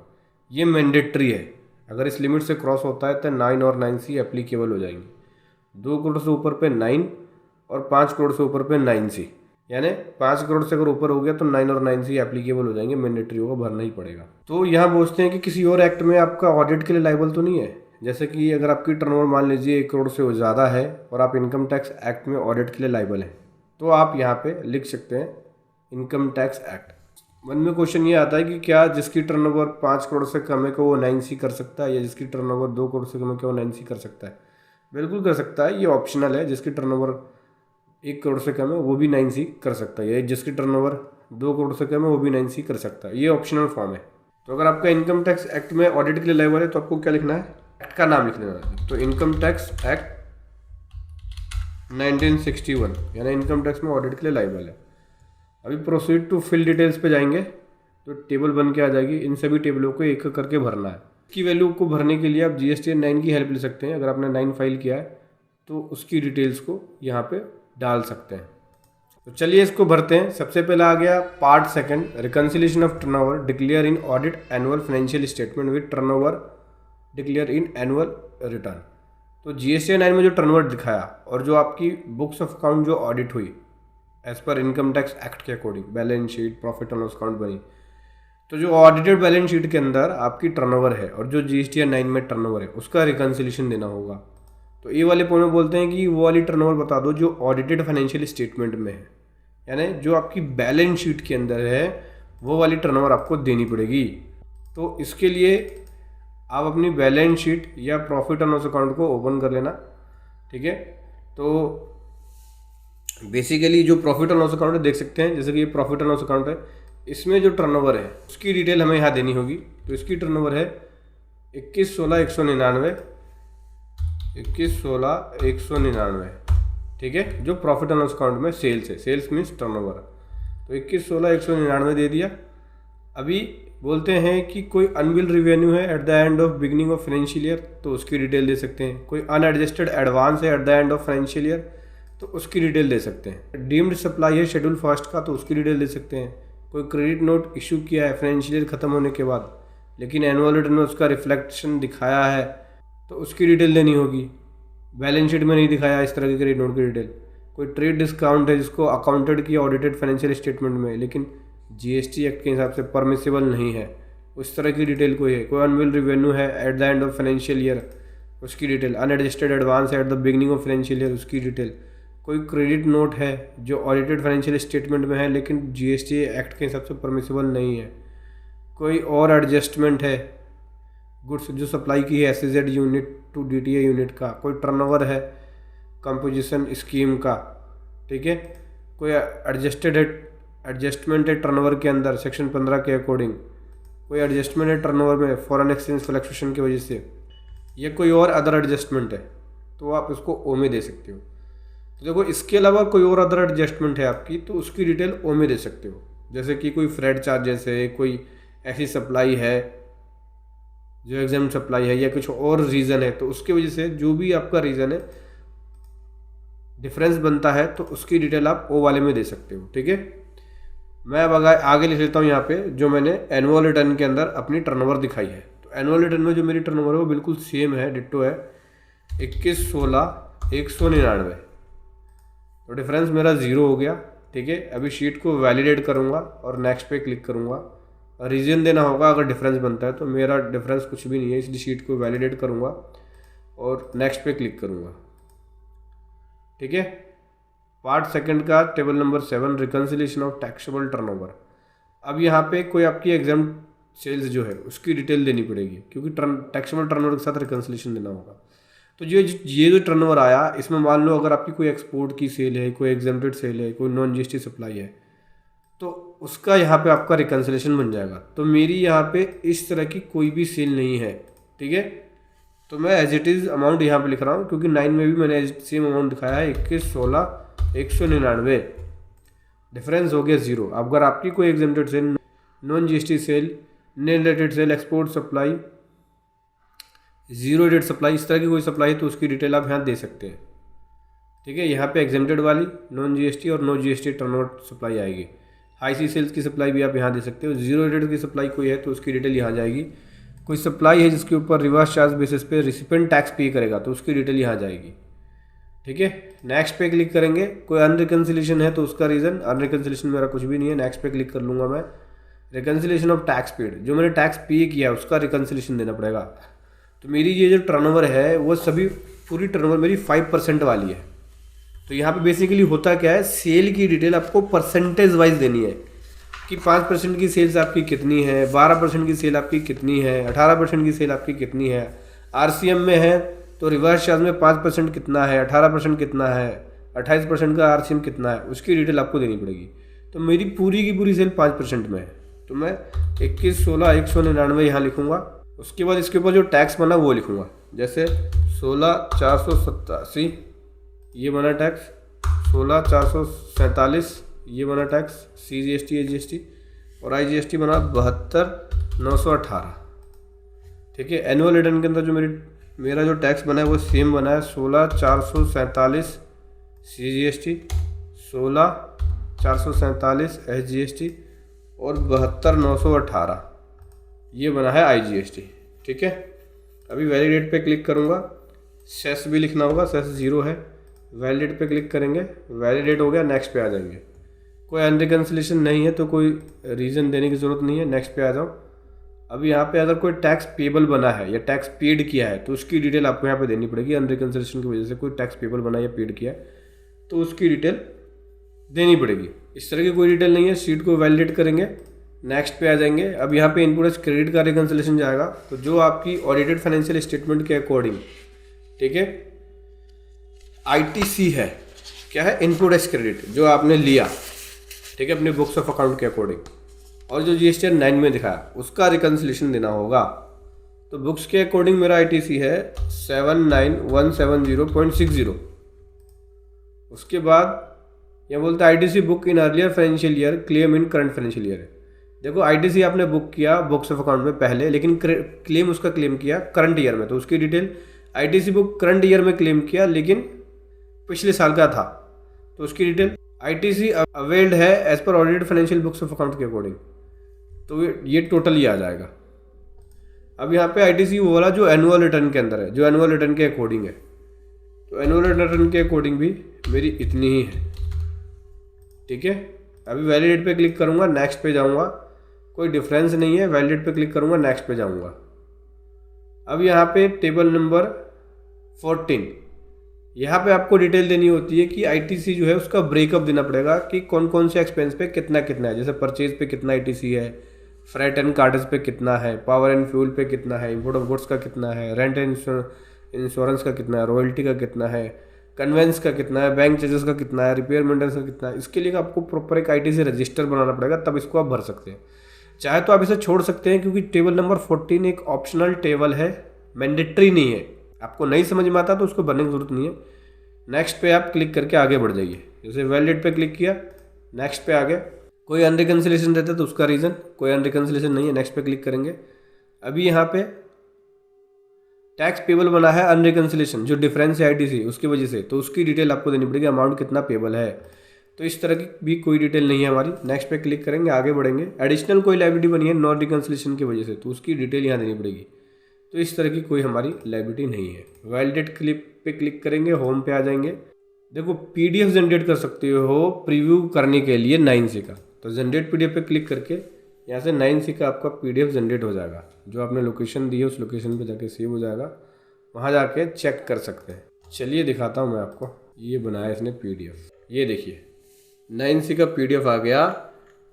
ये मैंडेटरी है। अगर इस लिमिट से क्रॉस होता है तो 9 और 9C एप्लीकेबल हो जाएंगे। 2 करोड़ से ऊपर पे 9 और 5 करोड़ से ऊपर पे 9C, यानी 5 करोड़ से अगर ऊपर हो गया तो 9 और 9C एप्लीकेबल हो जाएंगे। मैंडेटरी होगा, भरना ही पड़ेगा। तो यहाँ पूछते हैं कि किसी और एक्ट में आपका ऑडिट के लिए लाइबल तो नहीं है। जैसे कि अगर आपकी टर्नओवर मान लीजिए 1 करोड़ से ज़्यादा है और आप इनकम टैक्स एक्ट में ऑडिट के लिए लाइबल हैं, तो आप यहाँ पे लिख सकते हैं इनकम टैक्स एक्ट। मन में क्वेश्चन ये आता है कि क्या जिसकी टर्नओवर 5 करोड़ से कम है को वो 9C कर सकता है, या जिसकी टर्नओवर 2 करोड़ से कम है क्या वो 9C कर सकता है। बिल्कुल कर सकता है, ये ऑप्शनल है। जिसकी टर्नओवर 1 करोड़ से कम है वो भी 9C कर सकता है, या जिसकी टर्नओवर 2 करोड़ से कम है वो भी 9C कर सकता है। ये ऑप्शनल फॉर्म है। तो अगर आपका इनकम टैक्स एक्ट में ऑडिट के लिए लाइबल है तो आपको क्या लिखना है, एक्ट का नाम लिख लेना है। तो इनकम टैक्स एक्ट 1961 यानी इनकम टैक्स में ऑडिट के लिए लाइबल है। अभी प्रोसीड टू फिल डिटेल्स पे जाएंगे तो टेबल बन के आ जाएगी। इन सभी टेबलों को एक एक करके भरना है। इसकी वैल्यू को भरने के लिए आप GSTR 9 की हेल्प ले सकते हैं। अगर आपने 9 फाइल किया है तो उसकी डिटेल्स को यहाँ पे डाल सकते हैं। तो चलिए इसको भरते हैं। सबसे पहला आ गया part second, reconciliation of turnover declare in audit annual financial statement with turnover declare in annual return. तो GSTR 9 में जो टर्नओवर दिखाया और जो आपकी बुक्स ऑफ अकाउंट जो ऑडिट हुई as per income tax act के according, balance sheet, profit and loss account बनी, तो जो ऑडिटेड बैलेंस शीट के अंदर आपकी टर्नओवर है और जो GSTR 9 में टर्नओवर है उसका रिकन्सिलेशन देना होगा। तो ये वाले पॉइंट में बोलते हैं कि वो वाली टर्नओवर बता दो जो ऑडिटेड फाइनेंशियल स्टेटमेंट में है, यानी जो आपकी बैलेंस शीट के अंदर है वो वाली टर्नओवर आपको देनी पड़ेगी। तो इसके लिए आप अपनी बैलेंस शीट या प्रॉफिट एंड लॉस अकाउंट को ओपन कर लेना। ठीक है, तो बेसिकली जो प्रॉफिट एंड लॉस अकाउंट है देख सकते हैं, जैसे कि ये प्रॉफिट एंड लॉस अकाउंट है, इसमें जो टर्नओवर है उसकी डिटेल हमें यहाँ देनी होगी। तो इसकी टर्नओवर है 21/16/199, 21/16/199। ठीक है, जो प्रॉफिट एंड लॉस अकाउंट में सेल्स है, सेल्स मीन्स टर्नओवर। तो 21/16/199 दे दिया। अभी बोलते हैं कि कोई अनबिल रिवेन्यू है at the end of beginning of financial year, तो उसकी डिटेल दे सकते हैं। कोई अनएडजस्टेड एडवांस है at the end of financial year, तो उसकी डिटेल दे सकते हैं। डीम्ड सप्लाई है शेड्यूल फर्स्ट का, तो उसकी डिटेल दे सकते हैं। कोई क्रेडिट नोट इशू किया है फाइनेंशियल ईयर खत्म होने के बाद, लेकिन एनुअल रिटर्न में उसका रिफ्लेक्शन दिखाया है तो उसकी डिटेल देनी होगी। बैलेंस शीट में नहीं दिखाया इस तरह की क्रेडिट नोट की डिटेल। कोई ट्रेड डिस्काउंट है जिसको अकाउंटेड किया ऑडिटेड फाइनेंशियल स्टेटमेंट में, लेकिन जीएसटी एक्ट के हिसाब से परमिसिबल नहीं है, उस तरह की डिटेल कोई है। कोई अनबिल्ड रेवेन्यू है at the end of financial year, उसकी detail. Unadjusted advance at the beginning of financial year, उसकी डिटेल। कोई क्रेडिट नोट है जो ऑडिटेड फाइनेंशियल स्टेटमेंट में है लेकिन जीएसटी एक्ट के हिसाब से परमिसिबल नहीं है। कोई और एडजस्टमेंट है गुड्स जो सप्लाई की है SEZ unit to DTA unit का। कोई टर्नओवर है कंपोजिशन स्कीम का, ठीक है। कोई एडजस्टमेंट है टर्नओवर के अंदर सेक्शन 15 के अकॉर्डिंग। कोई एडजस्टमेंट है टर्नओवर में फॉरेन एक्सचेंज फ्लक्चुएशन की वजह से, या कोई और अदर एडजस्टमेंट है तो आप उसको ओ में दे सकते हो। तो देखो इसके अलावा कोई और अदर एडजस्टमेंट है आपकी तो उसकी डिटेल ओ में दे सकते हो। जैसे कि कोई फ्रेट चार्जेस है, कोई ऐसी सप्लाई है जो एग्जाम सप्लाई है, या कुछ और रीज़न है तो उसकी वजह से जो भी आपका रीज़न है डिफरेंस बनता है तो उसकी डिटेल आप ओ वाले में दे सकते हो, ठीक है। मैं अब आगे लिख लेता हूँ यहाँ पे जो मैंने एनुअल रिटर्न के अंदर अपनी टर्नओवर दिखाई है। तो एनुअल रिटर्न में जो मेरी टर्नओवर है वो बिल्कुल सेम है, डिट्टो है 21/16/199। तो डिफरेंस मेरा 0 हो गया, ठीक है। अभी शीट को वैलिडेट करूँगा और नेक्स्ट पे क्लिक करूँगा। रीज़न देना होगा अगर डिफरेंस बनता है, तो मेरा डिफरेंस कुछ भी नहीं है इसलिए शीट को वैलिडेट करूँगा और नेक्स्ट पे क्लिक करूँगा, ठीक है। पार्ट सेकंड का table number 7 reconciliation of taxable turnover. अब यहाँ पे कोई आपकी एग्जाम सेल्स जो है उसकी डिटेल देनी पड़ेगी क्योंकि टैक्सेबल टर्नओवर के साथ रिकन्सिलिएशन देना होगा। तो ये जो टर्नओवर आया इसमें मान लो अगर आपकी कोई एक्सपोर्ट की सेल है, कोई एग्जेम्प्टेड सेल है, कोई नॉन जीएसटी सप्लाई है तो उसका यहाँ पे आपका रिकन्सिलिएशन बन जाएगा। तो मेरी यहाँ पे इस तरह की कोई भी सेल नहीं है, ठीक है। तो मैं एज इट इज़ अमाउंट यहाँ पे लिख रहा हूँ क्योंकि 9 में भी मैंने सेम अमाउंट दिखाया है 21/16/199। डिफरेंस हो गया 0। अब अगर आपकी कोई exempted sale, non GST sale, non rated sale, export supply, zero rate supply, इस तरह की कोई सप्लाई है तो उसकी डिटेल आप यहाँ दे सकते हैं, ठीक है। यहाँ पे एग्जेम्प्टेड वाली नॉन जीएसटी और नो जीएसटी टर्नओवर सप्लाई आएगी। हाई सी सेल्स की सप्लाई भी आप यहाँ दे सकते हो। जीरो रेट की सप्लाई कोई है तो उसकी डिटेल यहाँ जाएगी। कोई सप्लाई है जिसके ऊपर रिवर्स चार्ज बेसिस पे रिसिपेंट टैक्स पे करेगा तो उसकी डिटेल यहाँ जाएगी, ठीक है। नेक्स्ट पे क्लिक करेंगे। कोई अनरिकन्सिलेशन है तो उसका रीज़न, अनरिकन्सिलेशन मेरा कुछ भी नहीं है, नेक्स्ट पे क्लिक कर लूँगा मैं। रिकन्सिलेशन ऑफ टैक्स पेड, जो मैंने टैक्स पे किया है उसका रिकन्सिलेशन देना पड़ेगा। तो मेरी ये जो टर्नओवर है वो सभी पूरी टर्नओवर मेरी 5% वाली है। तो यहाँ पे बेसिकली होता क्या है, सेल की डिटेल आपको परसेंटेज वाइज देनी है कि 5% की सेल्स आपकी कितनी है, 12% की सेल आपकी कितनी है, 18% की सेल आपकी कितनी है। आरसीएम में है तो रिवर्स चार्ज में 5% कितना है, 18% कितना है, 28% का आरसीएम कितना है, उसकी डिटेल आपको देनी पड़ेगी। तो मेरी पूरी की पूरी सेल 5% में है तो मैं 21/16/199 यहाँ लिखूँगा। उसके बाद इसके ऊपर जो टैक्स बना वो लिखूँगा, जैसे 16,487 ये बना टैक्स, 16,447 ये बना टैक्स, CGST AGST और IGST बना 72,918, ठीक है। एनुअल रिटर्न के अंदर जो मेरा जो टैक्स बना है वो सेम बना है, 16,447 CGST, 16,447 SGST और 72,918 ये बना है IGST, ठीक है। अभी वैलिडेट पे क्लिक करूँगा, सेस भी लिखना होगा, सेस 0 है। वैलिडेट पे क्लिक करेंगे, वैलिडेट हो गया, नेक्स्ट पे आ जाएंगे। कोई अनरिकन्सिलेशन नहीं है तो कोई रीज़न देने की ज़रूरत नहीं है, नेक्स्ट पे आ जाओ। अभी यहाँ पे अगर कोई टैक्स पेबल बना है या टैक्स पेड किया है तो उसकी डिटेल आपको यहाँ पे देनी पड़ेगी। अनरिकन्सिलेशन की वजह से कोई टैक्स पेबल बना या पेड किया है तो उसकी डिटेल देनी पड़ेगी। इस तरह की कोई डिटेल नहीं है। शीट को वैलिडेट करेंगे, नेक्स्ट पे आ जाएंगे। अब यहाँ पे इनपुट क्रेडिट का रिकन्सिलेशन जाएगा तो जो आपकी ऑडिटेड फाइनेंशियल स्टेटमेंट के अकॉर्डिंग, ठीक है, ITC है, क्या है, इनपुट एज क्रेडिट जो आपने लिया, ठीक है, अपने बुक्स ऑफ अकाउंट के अकॉर्डिंग, और जो GST 9 में दिखाया उसका रिकन्सिलेशन देना होगा। तो बुक्स के अकॉर्डिंग मेरा ITC है 79170.60। उसके बाद यह बोलता है ITC book in earlier financial year, claim in current financial year. देखो ITC आपने बुक किया बुक्स ऑफ अकाउंट में पहले, लेकिन क्लेम उसका क्लेम किया करंट ईयर में, तो उसकी detail ITC book current year में क्लेम किया लेकिन पिछले साल का था तो उसकी डिटेल ITC अवेल्ड है as per audited financial books of account के अकॉर्डिंग, तो ये टोटल ही आ जाएगा, अब यहाँ पे ITC वो वाला जो एनुअल रिटर्न के अंदर है, जो एनुअल रिटर्न के अकॉर्डिंग है। तो एनुअल रिटर्न के अकॉर्डिंग भी मेरी इतनी ही है, ठीक है। अभी वैलिडेट पे क्लिक करूँगा, नेक्स्ट पे जाऊँगा, कोई डिफरेंस नहीं है। वैलिडेट पे क्लिक करूँगा, नेक्स्ट पे जाऊँगा। अब यहाँ पे टेबल नंबर 14, यहाँ पे आपको डिटेल देनी होती है कि ITC जो है उसका ब्रेकअप देना पड़ेगा कि कौन कौन से एक्सपेंस पे कितना कितना है। जैसे परचेज पे कितना ITC है, फ्रेट एंड कार्टेज पे कितना है, पावर एंड फ्यूल पे कितना है, इंपोर्ट ऑफ गुड्स का कितना है, रेंट एंड इंश्योरेंस का कितना है, रॉयल्टी का कितना है, कन्वेंस का कितना है, बैंक चार्जेस का कितना है, रिपेयर मेंटेनेंस का कितना है। इसके लिए आपको प्रॉपर एक ITC रजिस्टर बनाना पड़ेगा, तब इसको आप भर सकते हैं। चाहे तो आप इसे छोड़ सकते हैं, क्योंकि टेबल नंबर 14 एक ऑप्शनल टेबल है, मैंडेटरी नहीं है। आपको नहीं समझ में आता तो उसको भरने की जरूरत नहीं है। नेक्स्ट पे आप क्लिक करके आगे बढ़ जाइए। जैसे वैलिडेट पे क्लिक किया, नेक्स्ट पे आ गए। कोई अनरिकंसिलेशन रहता है तो उसका रीज़न, कोई अनरिकंसिलेशन नहीं है, नेक्स्ट पे क्लिक करेंगे। अभी यहाँ पे टैक्स पेबल बना है अनरिकंसिलेशन, जो डिफरेंस है ITC उसकी वजह से, तो उसकी डिटेल आपको देनी पड़ेगी, अमाउंट कितना पेबल है। तो इस तरह की भी कोई डिटेल नहीं है हमारी। नेक्स्ट पे क्लिक करेंगे, आगे बढ़ेंगे। एडिशनल कोई लायबिलिटी बनी है नॉन रिकंसिलेशन की वजह से, तो उसकी डिटेल यहाँ देनी पड़ेगी। तो इस तरह की कोई हमारी लायबिलिटी नहीं है। वैलिडेट क्लिक पे क्लिक करेंगे, होम पे आ जाएंगे। देखो PDF जनरेट कर सकते हो प्रीव्यू करने के लिए 9C का। तो जनरेट PDF पे क्लिक करके यहाँ से 9C का आपका PDF जनरेट हो जाएगा। जो आपने लोकेशन दी है उस लोकेशन पे जाके सेव हो जाएगा, वहाँ जाके चेक कर सकते हैं। चलिए दिखाता हूँ मैं आपको। ये बनाया इसने PDF, ये देखिए 9C का PDF आ गया।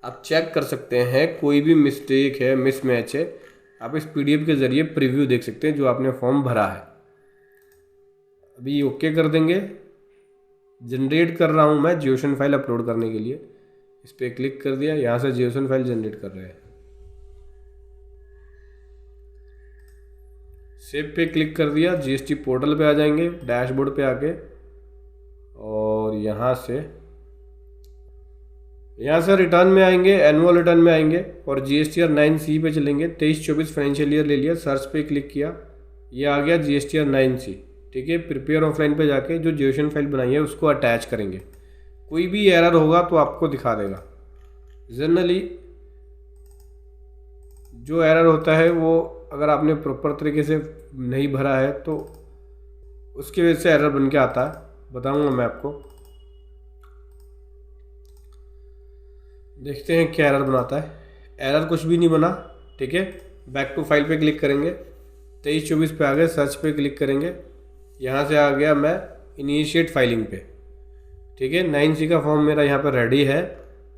आप चेक कर सकते हैं, कोई भी मिस्टेक है, मिसमैच है, आप इस PDF के ज़रिए प्रीव्यू देख सकते हैं जो आपने फॉर्म भरा है। अभी ओके कर देंगे। जनरेट कर रहा हूँ मैं JSON फाइल अपलोड करने के लिए। इस पर क्लिक कर दिया, यहाँ से JSON फाइल जनरेट कर रहे हैं। सेव पे क्लिक कर दिया, GST पोर्टल पे आ जाएंगे, डैशबोर्ड पे आके, और यहाँ से रिटर्न में आएंगे, एनुअल रिटर्न में आएंगे और GSTR 9C पे चलेंगे। 23-24 फाइनेंशियल ईयर ले लिया, सर्च पे क्लिक किया, ये आ गया GSTR 9C, ठीक है। प्रिपेयर ऑफलाइन पे जाके जो JSON फाइल बनाई है उसको अटैच करेंगे। कोई भी एरर होगा तो आपको दिखा देगा। जनरली जो एरर होता है वो अगर आपने प्रॉपर तरीके से नहीं भरा है तो उसकी वजह से एरर बन के आता है। बताऊंगा मैं आपको। देखते हैं क्या एरर बनाता है। एरर कुछ भी नहीं बना, ठीक है। बैक टू फाइल पे क्लिक करेंगे, 23-24 पे आ गए, सर्च पे क्लिक करेंगे, यहाँ से आ गया मैं इनिशिएट फाइलिंग पे, ठीक है। 9C का फॉर्म मेरा यहाँ पे रेडी है।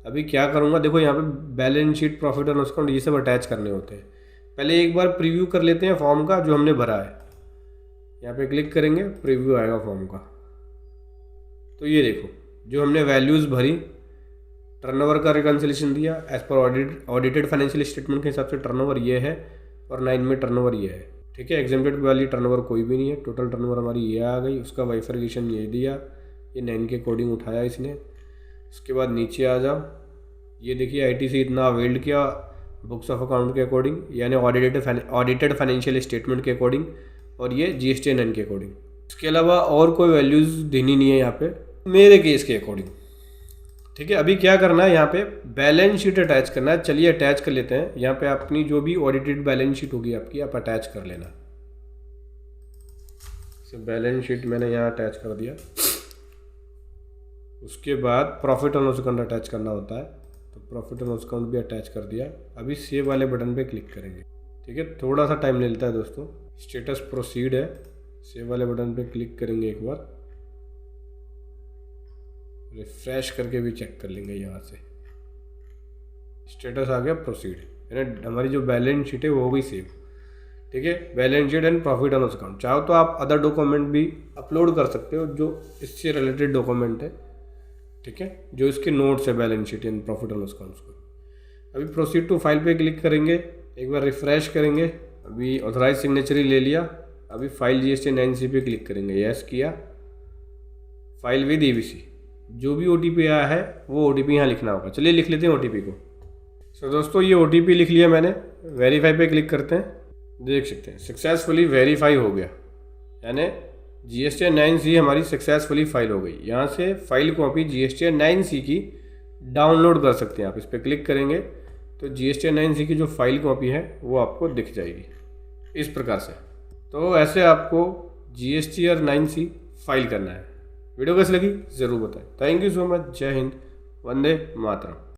अभी क्या करूँगा, देखो यहाँ पे balance sheet, profit and loss account, ये सब अटैच करने होते हैं। पहले एक बार प्रीव्यू कर लेते हैं फॉर्म का जो हमने भरा है। यहाँ पे क्लिक करेंगे, प्रीव्यू आएगा फॉर्म का। तो ये देखो जो हमने वैल्यूज़ भरी, टर्नओवर का रिकंसिलेशन दिया as per audited financial statement के हिसाब से टर्नओवर ये है और 9 में टर्नओवर ये है, ठीक है। एग्जेम्प्टेड वाली टर्नओवर कोई भी नहीं है। टोटल टर्नओवर हमारी ये आ गई, उसका बाइफर्केशन ये दिया, ये 9 के अकॉर्डिंग उठाया इसने। उसके बाद नीचे आ जाओ, ये देखिए ITC इतना अवेल्ड किया बुक्स ऑफ अकाउंट के अकॉर्डिंग, यानी ऑडिटेड फाइनेंशियल स्टेटमेंट के अकॉर्डिंग, और ये GST 9 के अकॉर्डिंग। इसके अलावा और कोई वैल्यूज़ देनी नहीं है यहाँ पे मेरे केस के अकॉर्डिंग, ठीक है। अभी क्या करना है, यहाँ पे बैलेंस शीट अटैच करना है। चलिए अटैच कर लेते हैं। यहाँ पे अपनी जो भी ऑडिटेड बैलेंस शीट होगी आपकी, आप अटैच कर लेना। बैलेंस शीट मैंने यहाँ अटैच कर दिया। उसके बाद profit and loss account attach करना होता है, तो प्रॉफिट एंड लॉस अकाउंट भी अटैच कर दिया। अभी सेव वाले बटन पे क्लिक करेंगे, ठीक है। थोड़ा सा टाइम लेता है दोस्तों। स्टेटस प्रोसीड है, सेव वाले बटन पे क्लिक करेंगे, एक बार रिफ्रेश करके भी चेक कर लेंगे। यहाँ से स्टेटस आ गया प्रोसीड, यानी हमारी जो बैलेंस शीट है वो हो गई सेव, ठीक है। Balance sheet and profit and loss account. चाहो तो आप अदर डॉक्यूमेंट भी अपलोड कर सकते हो जो इससे रिलेटेड डॉक्यूमेंट है, ठीक है, जो इसके नोट्स है balance sheet and profit and loss accounts को। अभी प्रोसीड टू फाइल पे क्लिक करेंगे, एक बार रिफ्रेश करेंगे। अभी ऑथराइज सिग्नेचर ही ले लिया। अभी फाइल GST 9C पे क्लिक करेंगे, यस किया। फाइल विद EBC, जो भी OTP आया है वो OTP यहाँ लिखना होगा। चलिए लिख लेते हैं OTP को। सो दोस्तों ये OTP लिख लिया मैंने। वेरीफाई पे क्लिक करते हैं, देख सकते हैं सक्सेसफुली वेरीफाई हो गया, यानी GST 9C हमारी सक्सेसफुली फाइल हो गई। यहाँ से फाइल कॉपी GST 9C की डाउनलोड कर सकते हैं आप। इस पर क्लिक करेंगे तो GST 9C की जो फाइल कॉपी है वो आपको दिख जाएगी, इस प्रकार से। तो ऐसे आपको GST और 9C फाइल करना है। वीडियो कैसी लगी ज़रूर बताएं। Thank you so much. जय हिंद, वंदे मातरम।